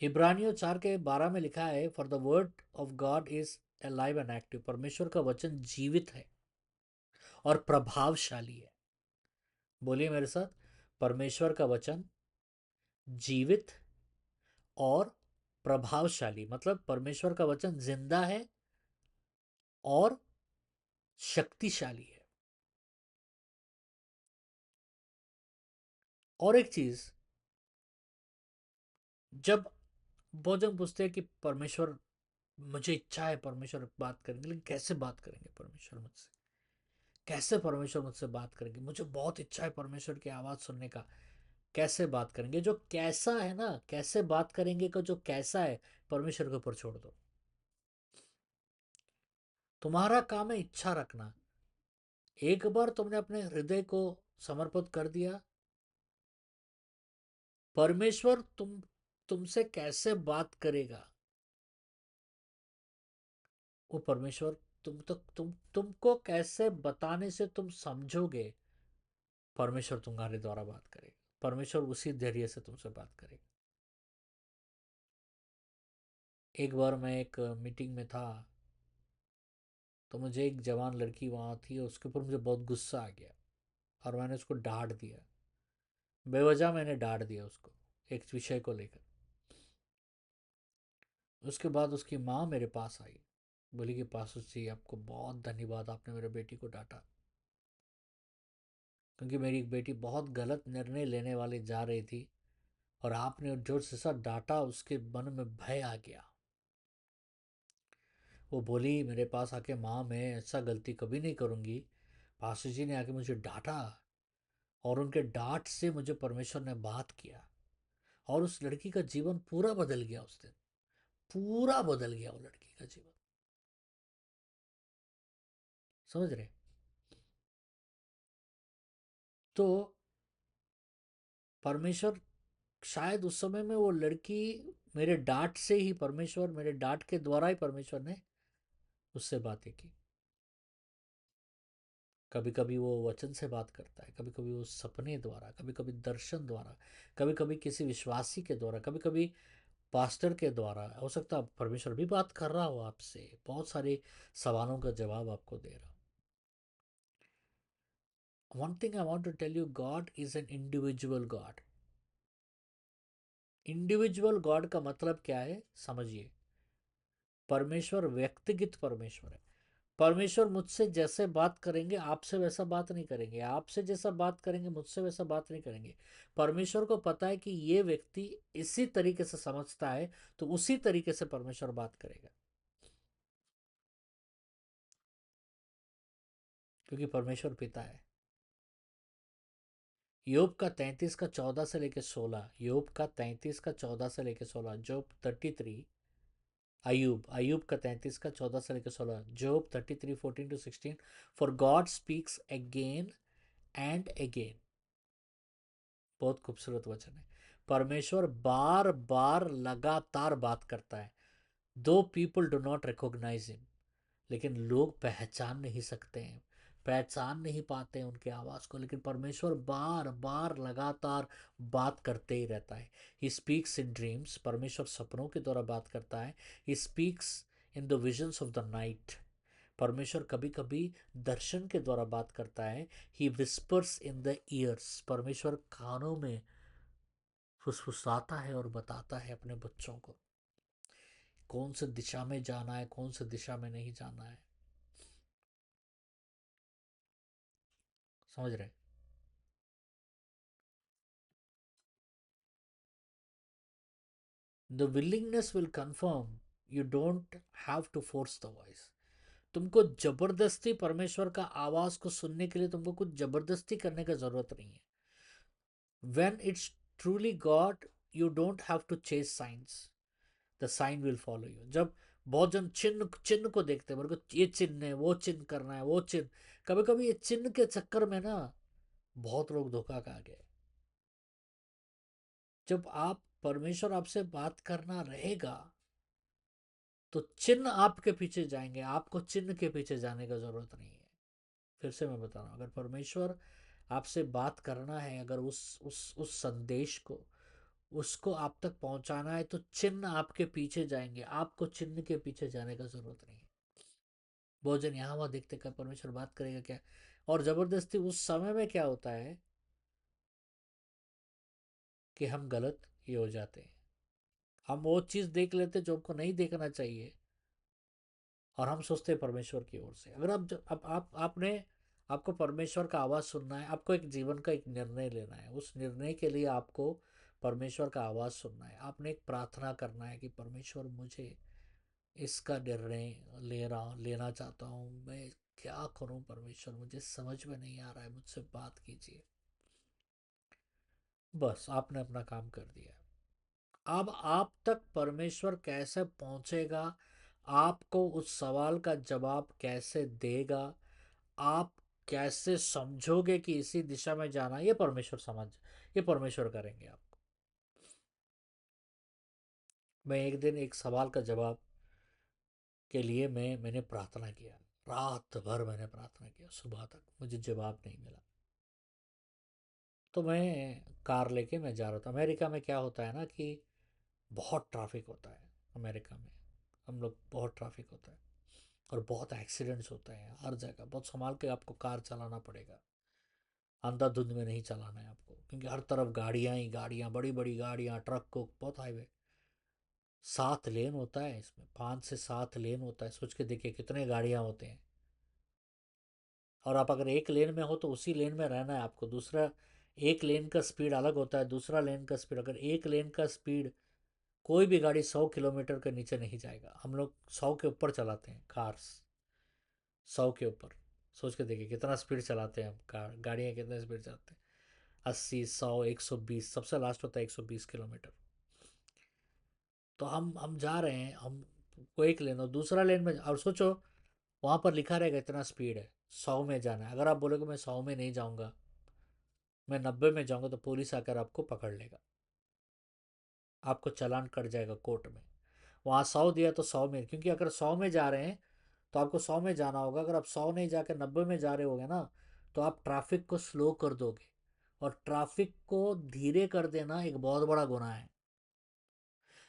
इब्रानियों 4:12 में लिखा है, for the word of God is alive and active. परमेश्वर का वचन जीवित है और प्रभावशाली है। बोलिए मेरे साथ, परमेश्वर का वचन जीवित और प्रभावशाली। मतलब परमेश्वर का वचन जिंदा है और शक्तिशाली है। और एक चीज, जब बहुत जन पूछते हैं कि परमेश्वर, मुझे इच्छा है परमेश्वर बात करेंगे, लेकिन कैसे बात करेंगे परमेश्वर मुझसे? कैसे परमेश्वर मुझसे बात करेंगे? मुझे बहुत इच्छा है परमेश्वर की आवाज सुनने का, कैसे बात करेंगे? जो कैसा है ना, कैसे बात करेंगे का जो कैसा है, परमेश्वर के ऊपर छोड़ दो। तुम्हारा काम है इच्छा रखना। एक बार तुमने अपने हृदय को समर्पित कर दिया, परमेश्वर तुमसे कैसे बात करेगा, वो परमेश्वर तुमको कैसे बताने से तुम समझोगे, परमेश्वर तुम्हारे द्वारा बात करेगा। परमेश्वर उसी धैर्य से तुमसे बात करेगा। एक बार मैं एक मीटिंग में था, तो मुझे एक जवान लड़की वहाँ थी, उसके ऊपर मुझे बहुत गुस्सा आ गया और मैंने उसको डांट दिया। बेवजह मैंने डांट दिया उसको, एक विषय को लेकर। उसके बाद उसकी माँ मेरे पास आई, बोली कि पासू जी आपको बहुत धन्यवाद, आपने मेरे बेटी को डांटा। क्योंकि मेरी एक बेटी बहुत गलत निर्णय लेने वाली जा रही थी और आपने जोर से सा डांटा, उसके मन में भय आ गया। वो बोली मेरे पास आके, माँ मैं ऐसा गलती कभी नहीं करूँगी। पासू जी ने आके मुझे डांटा और उनके डांट से मुझे परमेश्वर ने बात किया और उस लड़की का जीवन पूरा बदल गया। उस दिन पूरा बदल गया वो लड़की का जीवन। समझ रहे? तो परमेश्वर, शायद उस समय में वो लड़की, मेरे डांट से ही परमेश्वर, मेरे डांट के द्वारा ही परमेश्वर ने उससे बातें की। कभी कभी वो वचन से बात करता है, कभी कभी वो सपने द्वारा, कभी कभी दर्शन द्वारा, कभी कभी किसी विश्वासी के द्वारा, कभी कभी पास्टर के द्वारा। हो सकता है परमेश्वर भी बात कर रहा हो आपसे, बहुत सारे सवालों का जवाब आपको दे रहा हो। One thing I want to tell you, God is an individual God. Individual God का मतलब क्या है समझिए। परमेश्वर व्यक्तिगत परमेश्वर है। परमेश्वर मुझसे जैसे बात करेंगे आपसे वैसा बात नहीं करेंगे, आपसे जैसा बात करेंगे मुझसे वैसा बात नहीं करेंगे। परमेश्वर को पता है कि ये व्यक्ति इसी तरीके से समझता है, तो उसी तरीके से परमेश्वर बात करेगा, क्योंकि परमेश्वर पिता है। योग का 33 का 14 से लेकर 16, योग का 33 का 14 से लेकर 16, जॉब 33, अयूब का 33 का 14 से लेकर 16, job 33 14 to 16। For God speaks again and again, बहुत खूबसूरत वचन है। परमेश्वर बार बार लगातार बात करता है। Though people do not recognise him, लेकिन लोग पहचान नहीं सकते हैं, पहचान नहीं पाते हैं उनके आवाज़ को, लेकिन परमेश्वर बार बार लगातार बात करते ही रहता है। ही स्पीक्स इन ड्रीम्स, परमेश्वर सपनों के द्वारा बात करता है। He speaks in the visions of the night, परमेश्वर कभी कभी दर्शन के द्वारा बात करता है। ही विस्पर्स इन द ईयर्स, परमेश्वर कानों में फुसफुसाता है और बताता है अपने बच्चों को कौन सी दिशा में जाना है, कौन सी दिशा में नहीं जाना है। समझ रहे? The willingness will confirm, you don't have to force the voice. तुमको जबरदस्ती परमेश्वर का आवाज को सुनने के लिए तुमको कुछ जबरदस्ती करने का जरूरत नहीं है। When it's truly God, you don't have to chase signs, the sign will follow you. जब बहुत जन चिन्ह चिन्ह को देखते हैं, मेरे को ये चिन्ह है, वो चिन्ह करना है, वो चिन्ह, कभी कभी ये चिन्ह के चक्कर में ना बहुत लोग धोखा खा गए। जब आप परमेश्वर आपसे बात करना रहेगा तो चिन्ह आपके पीछे जाएंगे, आपको चिन्ह के पीछे जाने का जरूरत नहीं है। फिर से मैं बता रहा हूँ, अगर परमेश्वर आपसे बात करना है, अगर उस संदेश को उसको आप तक पहुंचाना है, तो चिन्ह आपके पीछे जाएंगे, आपको चिन्ह के पीछे जाने का जरूरत नहीं है। भोजन यहाँ वहाँ देखते कर परमेश्वर बात करेगा क्या? और जबरदस्ती उस समय में क्या होता है कि हम गलत ये हो जाते हैं, हम वो चीज़ देख लेते जो हमको नहीं देखना चाहिए, और हम सोचते हैं परमेश्वर की ओर से। अगर आप अब आपने आपको परमेश्वर का आवाज़ सुनना है, आपको एक जीवन का एक निर्णय लेना है, उस निर्णय के लिए आपको परमेश्वर का आवाज़ सुनना है। आपने एक प्रार्थना करना है कि परमेश्वर मुझे इसका निर्णय लेना चाहता हूँ, मैं क्या करूँ परमेश्वर, मुझे समझ में नहीं आ रहा है, मुझसे बात कीजिए। बस आपने अपना काम कर दिया। अब आप तक परमेश्वर कैसे पहुंचेगा, आपको उस सवाल का जवाब कैसे देगा, आप कैसे समझोगे कि इसी दिशा में जाना, ये परमेश्वर करेंगे आपको। मैं एक दिन एक सवाल का जवाब के लिए मैंने प्रार्थना किया, रात भर मैंने प्रार्थना किया, सुबह तक मुझे जवाब नहीं मिला। तो मैं कार लेके मैं जा रहा था। अमेरिका में क्या होता है ना कि बहुत ट्रैफिक होता है। अमेरिका में हम लोग बहुत ट्रैफिक होता है और बहुत एक्सीडेंट्स होते हैं हर जगह। बहुत संभाल के आपको कार चलाना पड़ेगा, अंधाधुंध में नहीं चलाना है आपको, क्योंकि हर तरफ गाड़ियाँ ही गाड़ियाँ, बड़ी बड़ी गाड़ियाँ, ट्रक को बहुत हाईवे। 7 लेन होता है इसमें, 5 से 7 लेन होता है। सोच के देखिए कितने गाड़ियाँ होते हैं। और आप अगर एक लेन में हो तो उसी लेन में रहना है आपको। दूसरा एक लेन का स्पीड अलग होता है, दूसरा लेन का स्पीड, अगर एक लेन का स्पीड, कोई भी गाड़ी 100 किलोमीटर के नीचे नहीं जाएगा। हम लोग 100 के ऊपर चलाते हैं कार्स, 100 के ऊपर। सोच के देखिए कितना स्पीड चलाते हैं हम, कार गाड़ियाँ कितने स्पीड चलाते हैं। 80 100 120, सबसे लास्ट होता है 120 किलोमीटर। तो हम जा रहे हैं, हम को एक लेन और दूसरा लेन में, और सोचो वहाँ पर लिखा रहेगा इतना स्पीड है, 100 में जाना है। अगर आप बोलोगे मैं 100 में नहीं जाऊँगा, मैं 90 में जाऊँगा, तो पुलिस आकर आपको पकड़ लेगा, आपको चालान कट जाएगा कोर्ट में। वहाँ 100 दिया तो 100 में, क्योंकि अगर 100 में जा रहे हैं तो आपको 100 में जाना होगा। अगर आप 100 नहीं जाकर 90 में जा रहे होगे ना, तो आप ट्रैफिक को स्लो कर दोगे, और ट्रैफिक को धीरे कर देना एक बहुत बड़ा गुनाह है।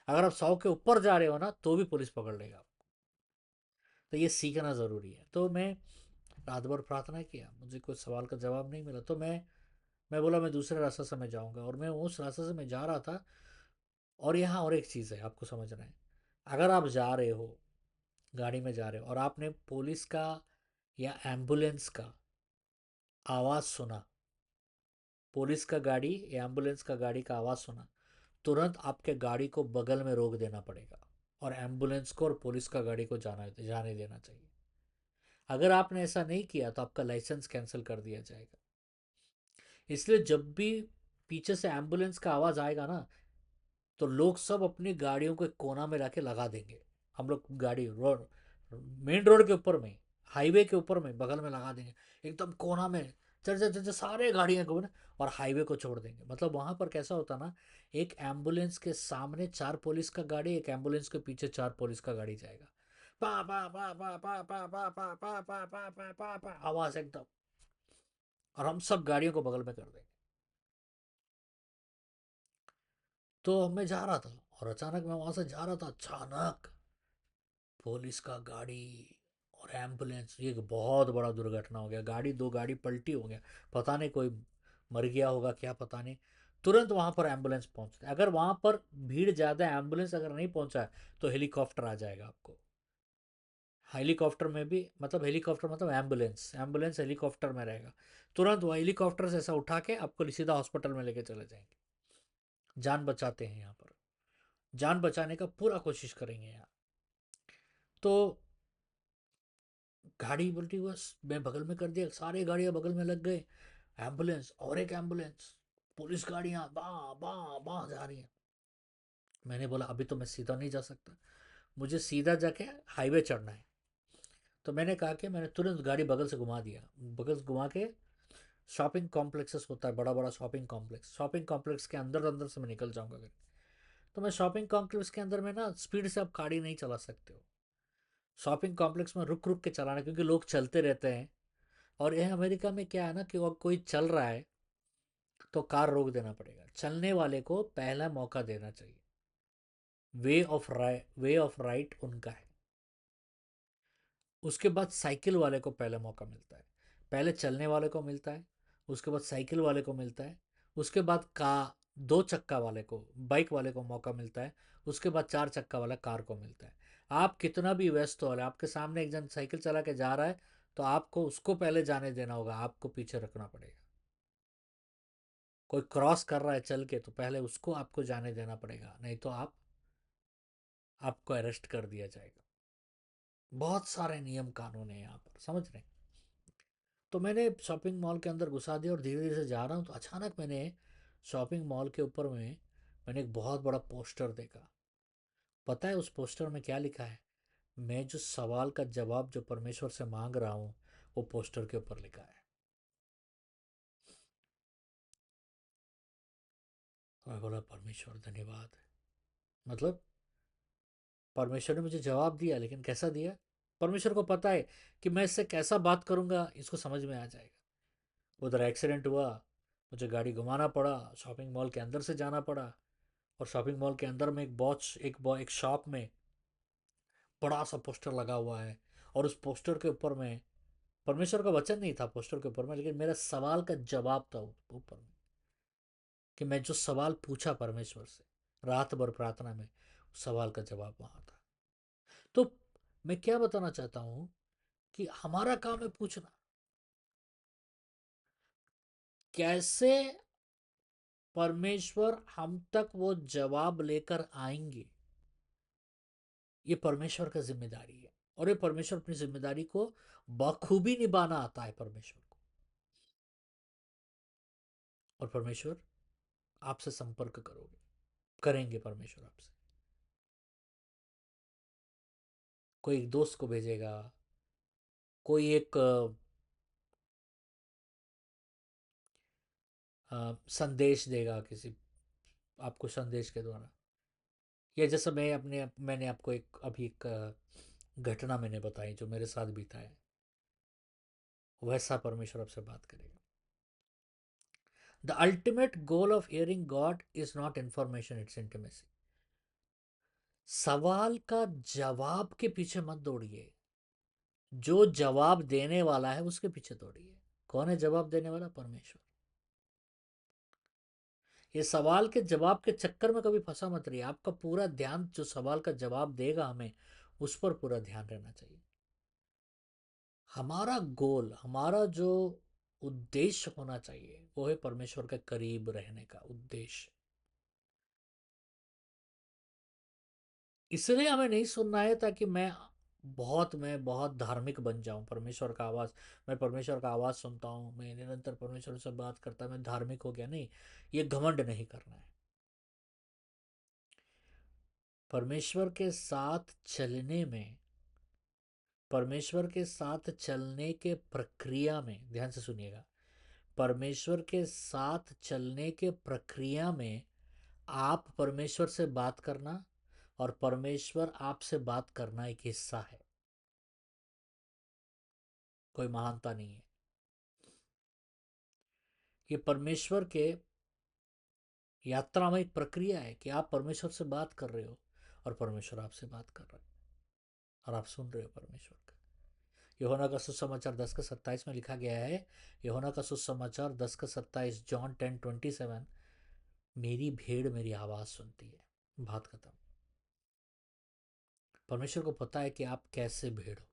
अगर आप 100 के ऊपर जा रहे हो ना, तो भी पुलिस पकड़ लेगा आपको। तो ये सीखना ज़रूरी है। तो मैं रात भर प्रार्थना किया, मुझे कोई सवाल का जवाब नहीं मिला। तो मैं बोला मैं दूसरे रास्ते से मैं जाऊँगा, और मैं उस रास्ते से मैं जा रहा था। और यहाँ और एक चीज़ है आपको समझना है, अगर आप जा रहे हो गाड़ी में जा रहे हो और आपने पुलिस का या एम्बुलेंस का आवाज़ सुना, पुलिस का गाड़ी या एम्बुलेंस का गाड़ी का आवाज़ सुना, तुरंत आपके गाड़ी को बगल में रोक देना पड़ेगा और एम्बुलेंस को और पुलिस का गाड़ी को जाने देना चाहिए। अगर आपने ऐसा नहीं किया तो आपका लाइसेंस कैंसिल कर दिया जाएगा। इसलिए जब भी पीछे से एम्बुलेंस का आवाज़ आएगा ना, तो लोग सब अपनी गाड़ियों को एक कोना में लाके लगा देंगे। हम लोग गाड़ी रोड, मेन रोड के ऊपर में, हाईवे के ऊपर में बगल में लगा देंगे, एकदम कोना में। चल चल चल चल, सारे गाड़ियां को ना, और हाईवे को छोड़ देंगे। मतलब वहां पर कैसा होता ना, एक एम्बुलेंस के सामने चार पुलिस का गाड़ी, एक एम्बुलेंस के पीछे चार पुलिस का गाड़ी जाएगा। पा पा पा पा पा पा पा पा पा पा पा पा पा पा आवाज एकदम, और हम सब गाड़ियों को बगल में कर देंगे। तो मैं जा रहा था और अचानक मैं वहां से जा रहा था, अचानक पुलिस का गाड़ी और एम्बुलेंस, ये एक बहुत बड़ा दुर्घटना हो गया। गाड़ी, दो गाड़ी पलटी हो गया। पता नहीं कोई मर गया होगा क्या, पता नहीं। तुरंत वहां पर एम्बुलेंस पहुंचता है। अगर वहां पर भीड़ ज़्यादा है, एम्बुलेंस अगर नहीं पहुंचा है, तो हेलीकॉप्टर आ जाएगा आपको। हेलीकॉप्टर में भी, मतलब हेलीकॉप्टर मतलब एम्बुलेंस, एम्बुलेंस हेलीकॉप्टर में रहेगा। तुरंत वो हेलीकॉप्टर से ऐसा उठा के आपको सीधा हॉस्पिटल में लेके चले जाएंगे। जान बचाते हैं यहाँ पर, जान बचाने का पूरा कोशिश करेंगे यहाँ। तो गाड़ी उल्टी, बस मैं बगल में कर दिया, सारे गाड़ियां बगल में लग गए। एम्बुलेंस और एक एम्बुलेंस, पुलिस गाड़ियां बा बा बा जा रही हैं। मैंने बोला अभी तो मैं सीधा नहीं जा सकता, मुझे सीधा जाके हाईवे चढ़ना है। तो मैंने कहा कि मैंने तुरंत गाड़ी बगल से घुमा दिया, बगल से घुमा के, शॉपिंग कॉम्प्लेक्सेस होता है, बड़ा बड़ा शॉपिंग कॉम्प्लेक्स, शॉपिंग कॉम्प्लेक्स के अंदर अंदर से मैं निकल जाऊंगा अगर। तो मैं शॉपिंग कॉम्प्लेक्स के अंदर में ना, स्पीड से आप गाड़ी नहीं चला सकते हो। शॉपिंग कॉम्प्लेक्स में रुक रुक के चलाना, क्योंकि लोग चलते रहते हैं। और यह अमेरिका में क्या है ना, कि वो कोई चल रहा है तो कार रोक देना पड़ेगा, चलने वाले को पहला मौका देना चाहिए। वे ऑफ राइट उनका है। उसके बाद साइकिल वाले को पहला मौका मिलता है, पहले चलने वाले को मिलता है, उसके बाद साइकिल वाले को मिलता है, उसके बाद का दो चक्का वाले को, बाइक वाले को मौका मिलता है, उसके बाद चार चक्का वाला कार को मिलता है। आप कितना भी व्यस्त हो, आपके सामने एक जन साइकिल चला के जा रहा है, तो आपको उसको पहले जाने देना होगा, आपको पीछे रखना पड़ेगा। कोई क्रॉस कर रहा है चल के, तो पहले उसको आपको जाने देना पड़ेगा, नहीं तो आपको अरेस्ट कर दिया जाएगा। बहुत सारे नियम कानून है यहाँ पर, समझ रहे हैं। तो मैंने शॉपिंग मॉल के अंदर घुसा दिया और धीरे धीरे से जा रहा हूँ, तो अचानक मैंने शॉपिंग मॉल के ऊपर में मैंने एक बहुत बड़ा पोस्टर देखा। पता है उस पोस्टर में क्या लिखा है? मैं जो सवाल का जवाब जो परमेश्वर से मांग रहा हूँ, वो पोस्टर के ऊपर लिखा है। मैं बोला परमेश्वर धन्यवाद। मतलब परमेश्वर ने मुझे जवाब दिया, लेकिन कैसा दिया? परमेश्वर को पता है कि मैं इससे कैसा बात करूंगा, इसको समझ में आ जाएगा। उधर एक्सीडेंट हुआ, मुझे गाड़ी घुमाना पड़ा, शॉपिंग मॉल के अंदर से जाना पड़ा। और शॉपिंग मॉल के अंदर में एक शॉप में बड़ा सा पोस्टर लगा हुआ है। और उस पोस्टर के ऊपर में परमेश्वर का वचन नहीं था पोस्टर के ऊपर में, लेकिन मेरा सवाल का जवाब था ऊपर में। कि मैं जो सवाल पूछा परमेश्वर से रात भर प्रार्थना में, उस सवाल का जवाब वहां था। तो मैं क्या बताना चाहता हूं, कि हमारा काम है पूछना। कैसे परमेश्वर हम तक वो जवाब लेकर आएंगे, ये परमेश्वर का जिम्मेदारी है। और ये परमेश्वर अपनी जिम्मेदारी को बखूबी निभाना आता है परमेश्वर को। और परमेश्वर आपसे संपर्क करेंगे परमेश्वर आपसे। कोई एक दोस्त को भेजेगा, कोई एक संदेश देगा, किसी आपको संदेश के द्वारा। या जैसे मैंने आपको एक अभी एक घटना मैंने बताई जो मेरे साथ बीता है, वैसा परमेश्वर आपसे बात करेगा। The ultimate goal of hearing God is not information, it's intimacy. सवाल का जवाब के पीछे मत दौड़िए, जो जवाब देने वाला है उसके पीछे दौड़िए। कौन है जवाब देने वाला? परमेश्वर। ये सवाल के जवाब के चक्कर में कभी फंसा मत रहिए। आपका पूरा ध्यान जो सवाल का जवाब देगा हमें, उस पर पूरा ध्यान रहना चाहिए। हमारा गोल, हमारा जो उद्देश्य होना चाहिए वो है परमेश्वर के करीब रहने का उद्देश्य। इसलिए हमें नहीं सुनना है ताकि मैं बहुत धार्मिक बन जाऊं। परमेश्वर का आवाज़, मैं परमेश्वर का आवाज़ सुनता हूं, मैं निरंतर परमेश्वर से बात करता, मैं धार्मिक हो गया, नहीं। ये घमंड नहीं करना है। परमेश्वर के साथ चलने में, परमेश्वर के साथ चलने के प्रक्रिया में, ध्यान से सुनिएगा, परमेश्वर के साथ चलने के प्रक्रिया में आप परमेश्वर से बात करना और परमेश्वर आपसे बात करना एक हिस्सा है, कोई महानता नहीं है। ये परमेश्वर के यात्रा में एक प्रक्रिया है कि आप परमेश्वर से बात कर रहे हो और परमेश्वर आपसे बात कर रहा है और आप सुन रहे हो परमेश्वर का। यूहन्ना का सुसमाचार 10:27 में लिखा गया है, यूहन्ना का सुसमाचार 10:27, जॉन 10:27, मेरी भेड़ मेरी आवाज़ सुनती है। बात खत्म। परमेश्वर को पता है कि आप कैसे भेड़ हो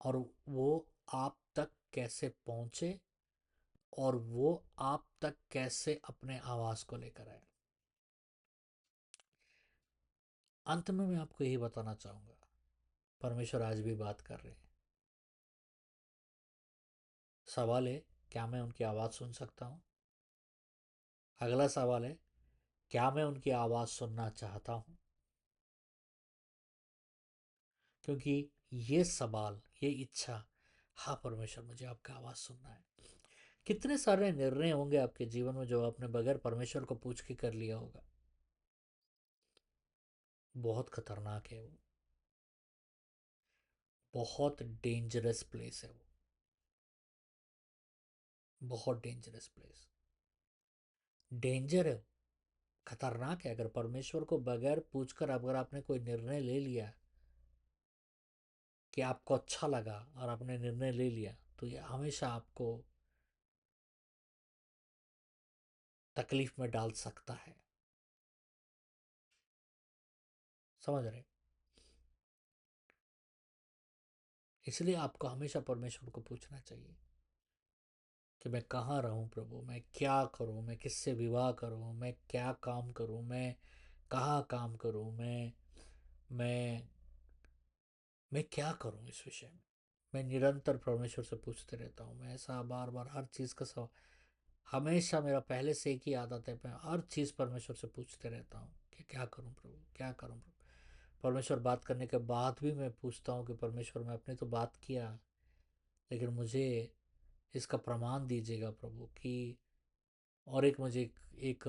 और वो आप तक कैसे पहुंचे और वो आप तक कैसे अपने आवाज़ को लेकर आए। अंत में मैं आपको यही बताना चाहूँगा, परमेश्वर आज भी बात कर रहे हैं। सवाल है, क्या मैं उनकी आवाज़ सुन सकता हूँ? अगला सवाल है, क्या मैं उनकी आवाज़ सुनना चाहता हूँ? क्योंकि ये सवाल, ये इच्छा, हाँ परमेश्वर मुझे आपका आवाज़ सुनना है। कितने सारे निर्णय होंगे आपके जीवन में जो आपने बगैर परमेश्वर को पूछ के कर लिया होगा। बहुत खतरनाक है वो, बहुत डेंजरस प्लेस है वो, बहुत डेंजरस प्लेस, डेंजर है, खतरनाक है। अगर परमेश्वर को बगैर पूछकर अगर आपने कोई निर्णय ले लिया कि आपको अच्छा लगा और आपने निर्णय ले लिया, तो ये हमेशा आपको तकलीफ में डाल सकता है। समझ रहे? इसलिए आपको हमेशा परमेश्वर को पूछना चाहिए कि मैं कहाँ रहूं प्रभु, मैं क्या करूं, मैं किससे विवाह करूं, मैं क्या काम करूं, मैं कहाँ काम करूं, मैं मैं क्या करूं इस विषय में। मैं निरंतर परमेश्वर से पूछते रहता हूँ। मैं ऐसा बार बार हर चीज़ का सवाल, हमेशा मेरा पहले से एक ही आदत है, मैं हर चीज़ परमेश्वर से पूछते रहता हूँ कि क्या करूँ प्रभु, क्या करूँ प्रभु। परमेश्वर बात करने के बाद भी मैं पूछता हूँ कि परमेश्वर, मैं अपने तो बात किया, लेकिन मुझे इसका प्रमाण दीजिएगा प्रभु कि, और एक मुझे एक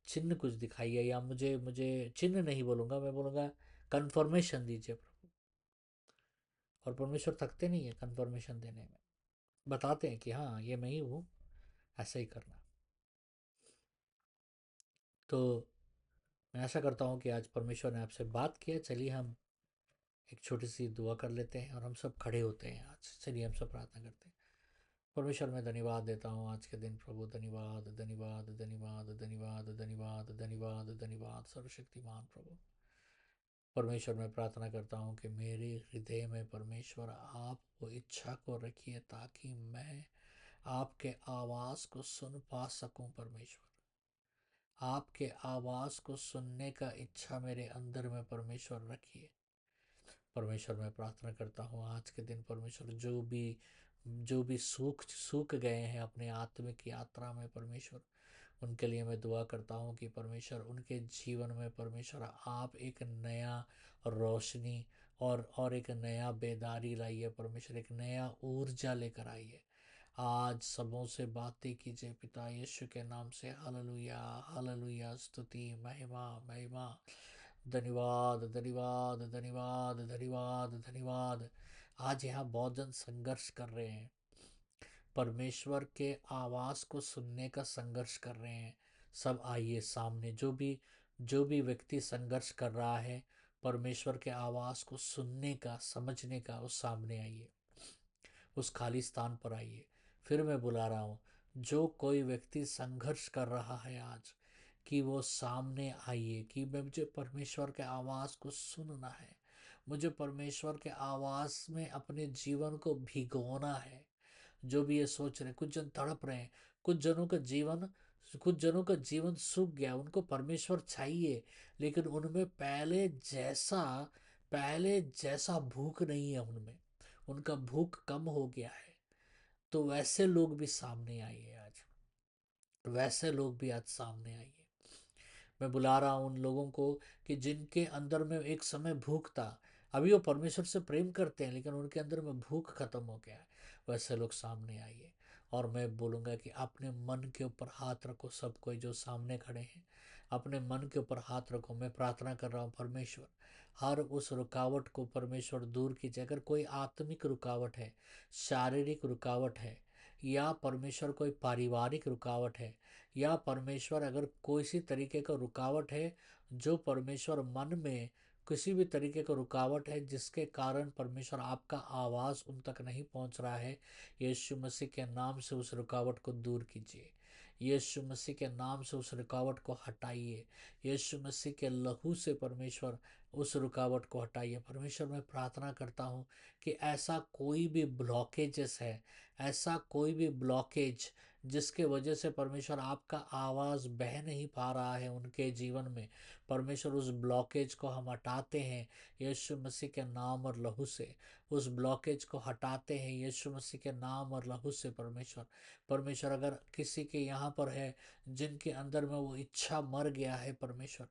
चिन्ह कुछ दिखाइए, या मुझे मुझे चिन्ह नहीं बोलूँगा, मैं बोलूँगा कन्फर्मेशन दीजिए प्रभु। और परमेश्वर थकते नहीं है कन्फर्मेशन देने में, बताते हैं कि हाँ ये मैं ही हूँ, ऐसा ही करना। तो मैं आशा करता हूँ कि आज परमेश्वर ने आपसे बात किया। चलिए हम एक छोटी सी दुआ कर लेते हैं और हम सब खड़े होते हैं आज। चलिए हम सब प्रार्थना करते हैं। परमेश्वर मैं धन्यवाद देता हूँ आज के दिन प्रभु, धन्यवाद धन्यवाद धन्यवाद धन्यवाद धन्यवाद धन्यवाद धन्यवाद सर्वशक्तिमान प्रभु। परमेश्वर मैं प्रार्थना करता हूँ कि मेरे हृदय में परमेश्वर आप वो इच्छा को रखिए ताकि मैं आपके आवाज़ को सुन पा सकूं। परमेश्वर, आपके आवाज़ को सुनने का इच्छा मेरे अंदर में परमेश्वर रखिए। परमेश्वर मैं प्रार्थना करता हूँ आज के दिन परमेश्वर, जो भी सूख गए हैं अपने आत्मिक यात्रा में परमेश्वर, उनके लिए मैं दुआ करता हूँ कि परमेश्वर उनके जीवन में परमेश्वर आप एक नया रोशनी और एक नया बेदारी लाइए परमेश्वर, एक नया ऊर्जा लेकर आइए। आज सबों से बातें कीजिए पिता यीशु के नाम से। हालेलुया, हालेलुया, स्तुति, महिमा, महिमा, धन्यवाद धन्यवाद धन्यवाद धन्यवाद धन्यवाद। आज यहाँ बहुत जन संघर्ष कर रहे हैं, परमेश्वर के आवाज़ को सुनने का संघर्ष कर रहे हैं। सब आइए सामने, जो भी व्यक्ति संघर्ष कर रहा है परमेश्वर के आवाज़ को सुनने का, समझने का, उस सामने आइए, उस खाली स्थान पर आइए। फिर मैं बुला रहा हूँ, जो कोई व्यक्ति संघर्ष कर रहा है आज कि वो सामने आइए, कि मुझे परमेश्वर के आवाज़ को सुनना है, मुझे परमेश्वर के आवाज़ में अपने जीवन को भिगोना है। जो भी ये सोच रहे, कुछ जन तड़प रहे हैं, कुछ जनों का जीवन कुछ जनों का जीवन सूख गया, उनको परमेश्वर चाहिए, लेकिन उनमें पहले जैसा भूख नहीं है उनमें, उनका भूख कम हो गया है। तो वैसे लोग भी सामने आइए आज, वैसे लोग भी आज सामने आइए। मैं बुला रहा हूँ उन लोगों को कि जिनके अंदर में एक समय भूख था, अभी वो परमेश्वर से प्रेम करते हैं लेकिन उनके अंदर में भूख खत्म हो गया है। वैसे लोग सामने आइए। और मैं बोलूँगा कि अपने मन के ऊपर हाथ रखो, सब कोई जो सामने खड़े हैं अपने मन के ऊपर हाथ रखो। मैं प्रार्थना कर रहा हूँ परमेश्वर, हर उस रुकावट को परमेश्वर दूर कीजिए। अगर कोई आत्मिक रुकावट है, शारीरिक रुकावट है, या परमेश्वर कोई पारिवारिक रुकावट है, या परमेश्वर अगर किसी तरीके का रुकावट है, जो परमेश्वर मन में किसी भी तरीके का रुकावट है जिसके कारण परमेश्वर आपका आवाज़ उन तक नहीं पहुंच रहा है, यीशु मसीह के नाम से उस रुकावट को दूर कीजिए। यीशु मसीह के नाम से उस रुकावट को हटाइए। यीशु मसीह के लहू से परमेश्वर उस रुकावट को हटाइए। परमेश्वर मैं प्रार्थना करता हूँ कि ऐसा कोई भी ब्लॉकेजेस है, ऐसा कोई भी ब्लॉकेज जिसके वजह से परमेश्वर आपका आवाज़ बह नहीं पा रहा है उनके जीवन में, परमेश्वर उस ब्लॉकेज को हम हटाते हैं यीशु मसीह के नाम और लहू से। उस ब्लॉकेज को हटाते हैं यीशु मसीह के नाम और लहू से। परमेश्वर अगर किसी के यहाँ पर है जिनके अंदर में वो इच्छा मर गया है, परमेश्वर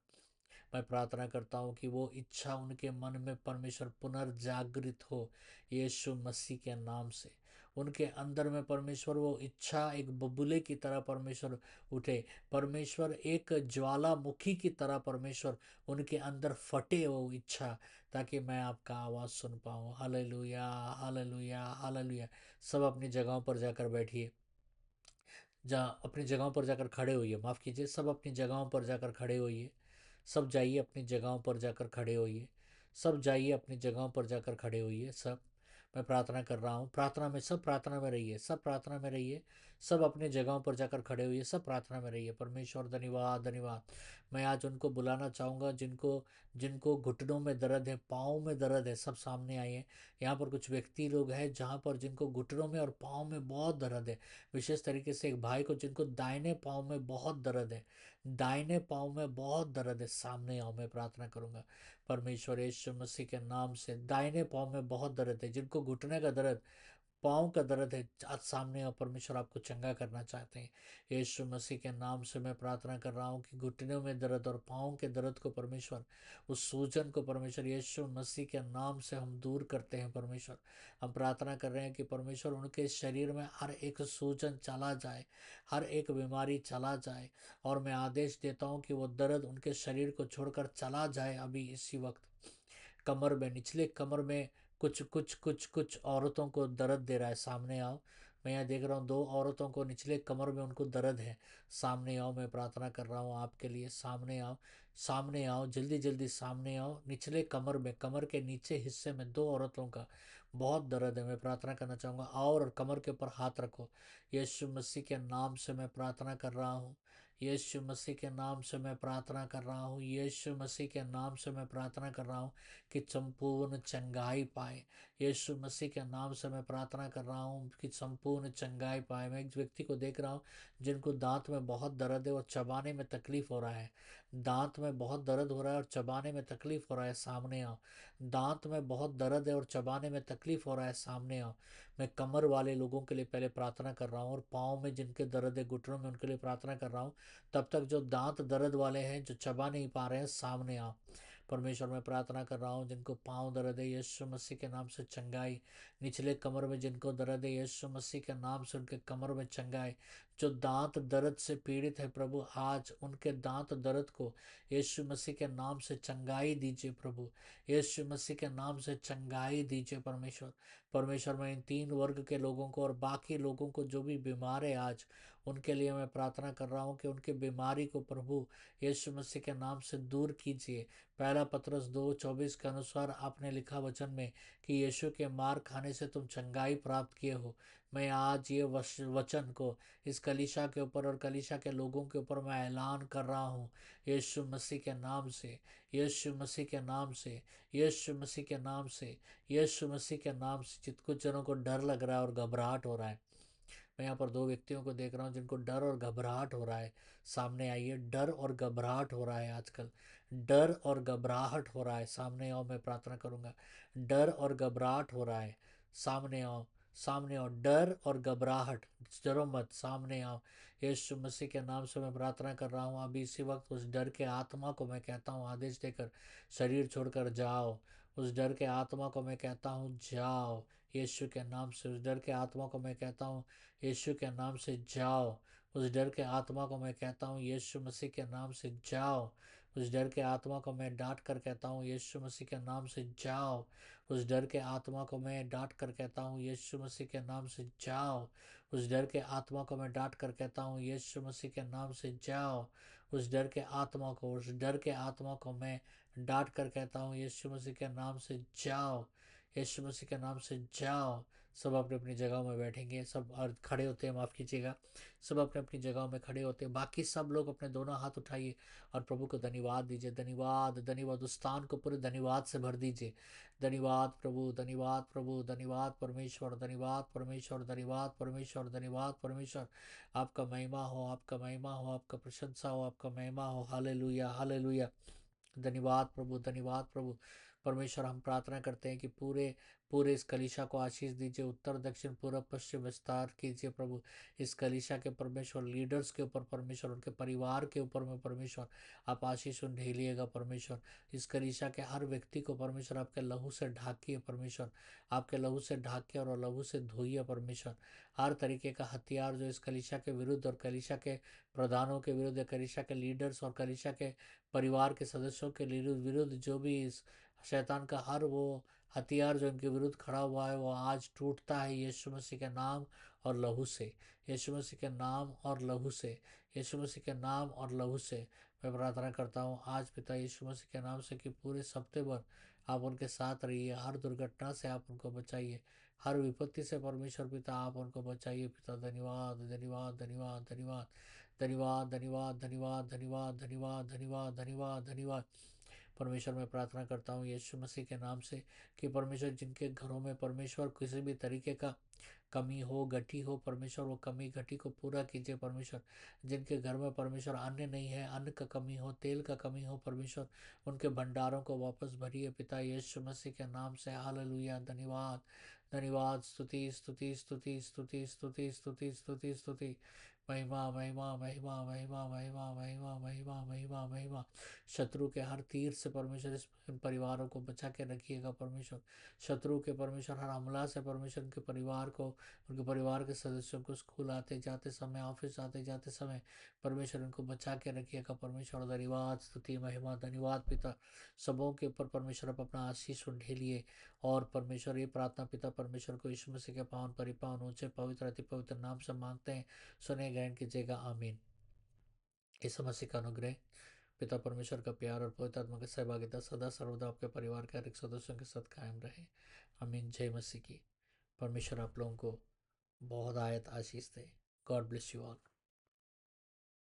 मैं प्रार्थना करता हूँ कि वो इच्छा उनके मन में परमेश्वर पुनर्जागृत हो यीशु मसीह के नाम से। उनके अंदर में परमेश्वर वो इच्छा एक बबूले की तरह परमेश्वर उठे, परमेश्वर एक ज्वालामुखी की तरह परमेश्वर उनके अंदर फटे वो इच्छा, ताकि मैं आपका आवाज़ सुन पाऊँ। Hallelujah, hallelujah, hallelujah. सब अपनी जगहों पर जाकर बैठिए, जहाँ अपनी जगहों पर जाकर खड़े होइए, माफ़ कीजिए, सब अपनी जगहों पर जाकर खड़े होइए। सब जाइए अपनी जगहों पर जाकर खड़े होइए। सब जाइए अपनी जगहों पर जाकर खड़े होइए सब। मैं प्रार्थना कर रहा हूँ, प्रार्थना में सब प्रार्थना में रहिए, सब प्रार्थना में रहिए। सब अपनी जगहों पर जाकर खड़े होइए, सब प्रार्थना में रहिए। परमेश्वर धन्यवाद, धन्यवाद। मैं आज उनको बुलाना चाहूँगा जिनको जिनको घुटनों में दर्द है, पाँव में दर्द है, सब सामने आइए। यहाँ पर कुछ व्यक्ति लोग हैं जहाँ पर जिनको घुटनों में और पाँव में बहुत दर्द है। विशेष तरीके से एक भाई को जिनको दाहिने पाँव में बहुत दर्द है, दाहिने पाँव में बहुत दर्द है, सामने आओ। मैं प्रार्थना करूंगा परमेश्वर यीशु मसीह के नाम से, दाहिने पाँव में बहुत दर्द है, जिनको घुटने का दर्द, पाँव का दर्द है, आज सामने आओ। परमेश्वर आपको चंगा करना चाहते हैं। यीशु मसीह के नाम से मैं प्रार्थना कर रहा हूँ कि घुटनों में दर्द और पाँव के दर्द को परमेश्वर, उस सूजन को परमेश्वर यीशु मसीह के नाम से हम दूर करते हैं। परमेश्वर हम प्रार्थना कर रहे हैं कि परमेश्वर उनके शरीर में हर एक सूजन चला जाए, हर एक बीमारी चला जाए। और मैं आदेश देता हूँ कि वो दर्द उनके शरीर को छोड़कर चला जाए अभी इसी वक्त। कमर में, निचले कमर में कुछ कुछ कुछ कुछ औरतों को दर्द दे रहा है, सामने आओ। मैं यहाँ देख रहा हूँ दो औरतों को निचले कमर में उनको दर्द है, सामने आओ। मैं प्रार्थना कर रहा हूँ आपके लिए, सामने आओ, सामने आओ, जल्दी जल्दी सामने आओ। निचले कमर में, कमर के नीचे हिस्से में दो औरतों का बहुत दर्द है। मैं प्रार्थना करना चाहूँगा, आओ और कमर के ऊपर हाथ रखो। यीशु मसीह के नाम से मैं प्रार्थना कर रहा हूँ। यीशु मसीह के नाम से मैं प्रार्थना कर रहा हूँ। यीशु मसीह के नाम से मैं प्रार्थना कर रहा हूँ कि संपूर्ण चंगाई पाए। यीशु मसीह के नाम से मैं प्रार्थना कर रहा हूँ कि संपूर्ण चंगाई पाए। मैं एक व्यक्ति को देख रहा हूँ जिनको दांत में बहुत दर्द है और चबाने में तकलीफ हो रहा है। दांत में बहुत दर्द हो रहा है और चबाने में तकलीफ हो रहा है, सामने आओ। दांत में बहुत दर्द है और चबाने में तकलीफ हो रहा है, सामने आओ। मैं कमर वाले लोगों के लिए पहले प्रार्थना कर रहा हूँ, और पाँव में जिनके दर्द है, घुटनों में, उनके लिए प्रार्थना कर रहा हूँ। तब तक जो दांत दर्द वाले हैं, जो चबा नहीं पा रहे हैं, सामने आओ। परमेश्वर मैं प्रार्थना कर रहा हूँ जिनको पाँव दर्द है, यीशु मसीह के नाम से चंगाई। निचले कमर में जिनको दर्द है, यीशु मसीह के नाम से उनके कमर में चंगाई। जो दांत दर्द से पीड़ित है प्रभु, आज उनके दांत दर्द को यीशु मसीह के नाम से चंगाई दीजिए प्रभु। यीशु मसीह के नाम से चंगाई दीजिए परमेश्वर। परमेश्वर मैं इन तीन वर्ग के लोगों को और बाकी लोगों को जो भी बीमार है आज, उनके लिए मैं प्रार्थना कर रहा हूँ कि उनकी बीमारी को प्रभु यीशु मसीह के नाम से दूर कीजिए। पहला पतरस 2:24 के अनुसार आपने लिखा वचन में कि यीशु के मार खाने से तुम चंगाई प्राप्त किए हो। मैं आज ये वचन को इस कलीसिया के ऊपर और कलीसिया के लोगों के ऊपर मैं ऐलान कर रहा हूँ, यीशु मसीह के नाम से, यीशु मसीह के नाम से, यीशु मसीह के नाम से, यीशु मसीह के नाम से। जित कुछ जनों को डर लग रहा है और घबराहट हो रहा है, मैं यहाँ पर दो व्यक्तियों को देख रहा हूँ जिनको डर और घबराहट हो रहा है। सामने आइए, डर और घबराहट हो रहा है आजकल, डर और घबराहट हो रहा है। सामने आओ, मैं प्रार्थना करूँगा। डर और घबराहट हो रहा है, सामने आओ, सामने आओ। डर और घबराहट, डरो मत, सामने आओ। यीशु मसीह के नाम से मैं प्रार्थना कर रहा हूँ। अभी इसी वक्त उस डर के आत्मा को मैं कहता हूँ आदेश देकर, शरीर छोड़कर जाओ। उस डर के आत्मा को मैं कहता हूँ जाओ, यीशु के नाम से। उस डर के आत्मा को मैं कहता हूँ यीशु के नाम से जाओ। उस डर के आत्मा को मैं कहता हूँ यीशु मसीह के नाम से जाओ। उस डर के आत्मा को मैं डांट कर कहता हूँ यीशु मसीह के नाम से जाओ। उस डर के आत्मा को मैं डांट कर कहता हूँ यीशु मसीह के नाम से जाओ। उस डर के आत्मा को मैं डांट कर कहता हूँ यीशु मसीह के नाम से जाओ। उस डर के आत्मा को, उस डर के आत्मा को मैं डांट कर कहता हूँ यीशु मसीह के नाम से जाओ, यीशु मसीह के नाम से जाओ। सब अपनी अपनी जगह में बैठेंगे, सब और खड़े होते हैं, माफ़ कीजिएगा, सब अपने अपनी जगह में खड़े होते हैं। बाकी सब लोग अपने दोनों हाथ उठाइए और प्रभु को धन्यवाद दीजिए। धन्यवाद, धन्यवाद। उस स्थान को पूरे धन्यवाद से भर दीजिए। धन्यवाद प्रभु, धन्यवाद प्रभु, धन्यवाद परमेश्वर, धन्यवाद परमेश्वर, धन्यवाद परमेश्वर, धन्यवाद परमेश्वर। आपका महिमा हो, आपका महिमा हो, आपका प्रशंसा हो, आपका महिमा हो। Hallelujah, hallelujah. धन्यवाद प्रभु, धन्यवाद प्रभु। परमेश्वर, हम प्रार्थना करते हैं कि पूरे पूरे इस कलीसिया को आशीष दीजिए। उत्तर दक्षिण पूर्व पश्चिम विस्तार कीजिए प्रभु। इस कलीसिया के परमेश्वर लीडर्स के ऊपर परमेश्वर, उनके परिवार के ऊपर में परमेश्वर आप आशीष ढेलिएगा परमेश्वर। इस कलीसिया के हर व्यक्ति को परमेश्वर आपके लहू से ढाकिए परमेश्वर, आपके लहू से ढाकिए और लहू से धोइए परमेश्वर। हर तरीके का हथियार जो इस कलीसिया के विरुद्ध और कलीसिया के प्रधानों के विरुद्ध, कलीसिया के लीडर्स और कलीसिया के परिवार के सदस्यों के विरुद्ध जो भी इस शैतान का हर वो हथियार जो इनके विरुद्ध खड़ा हुआ है, वो आज टूटता है यीशु मसीह के नाम और लहू से, यीशु मसीह के नाम और लहू से, यीशु मसीह के नाम और लहू से। मैं प्रार्थना करता हूँ आज पिता यीशु मसीह के नाम से कि पूरे सप्ते भर आप उनके साथ रहिए। हर दुर्घटना से आप उनको बचाइए, हर विपत्ति से परमेश्वर पिता आप उनको बचाइए पिता। धन्यवाद, धन्यवाद, धन्यवाद, धन्यवाद, धन्यवाद, धन्यवाद, धन्यवाद, धन्यवाद, धन्यवाद, धन्यवाद, धन्यवाद, धन्यवाद। परमेश्वर, मैं प्रार्थना करता हूँ यीशु मसीह के नाम से कि परमेश्वर जिनके घरों में परमेश्वर किसी भी तरीके का कमी हो, घटी हो, परमेश्वर वो कमी घटी को पूरा कीजिए परमेश्वर। जिनके घर में परमेश्वर अन्न नहीं है, अन्न का कमी हो, तेल का कमी हो परमेश्वर, उनके भंडारों को वापस भरिए पिता यीशु मसीह के नाम से। हालेलुया। धन्यवाद, धन्यवाद। स्तुति, स्तुति, स्तुति, स्तुति, स्तुति, स्तुति, स्तुति, स्तुति। महिमा, महिमा, महिमा, महिमा, महिमा, महिमा, महिमा, महिमा, महिमा। शत्रु के हर तीर से परमेश्वर इस इन परिवारों को बचा के रखिएगा परमेश्वर। शत्रु के परमेश्वर हर हमला से परमेश्वर उनके परिवार को, उनके परिवार के सदस्यों को स्कूल आते जाते समय, ऑफिस आते जाते समय परमेश्वर उनको बचा के रखिएगा परमेश्वर। धन्यवाद, स्तुति, महिमा, धन्यवाद पिता। सबों के ऊपर परमेश्वर आप अपना आशीष ढेलिए। और परमेश्वर ये प्रार्थना पिता परमेश्वर को यीशु मसीह के पावन परिपावन ऊंचे पवित्र अति पवित्र नाम से मांगते हैं, सुने ग्रहण कीजिएगा, आमीन। यीशु मसीह का अनुग्रह, पिता परमेश्वर का प्यार और पवित्र आत्मा की सहभागिता सदा सर्वदा आपके परिवार के हर एक सदस्यों के साथ कायम रहे, आमीन। जय मसीह की। परमेश्वर आप लोगों को बहुत आयत आशीष दे। God bless you all.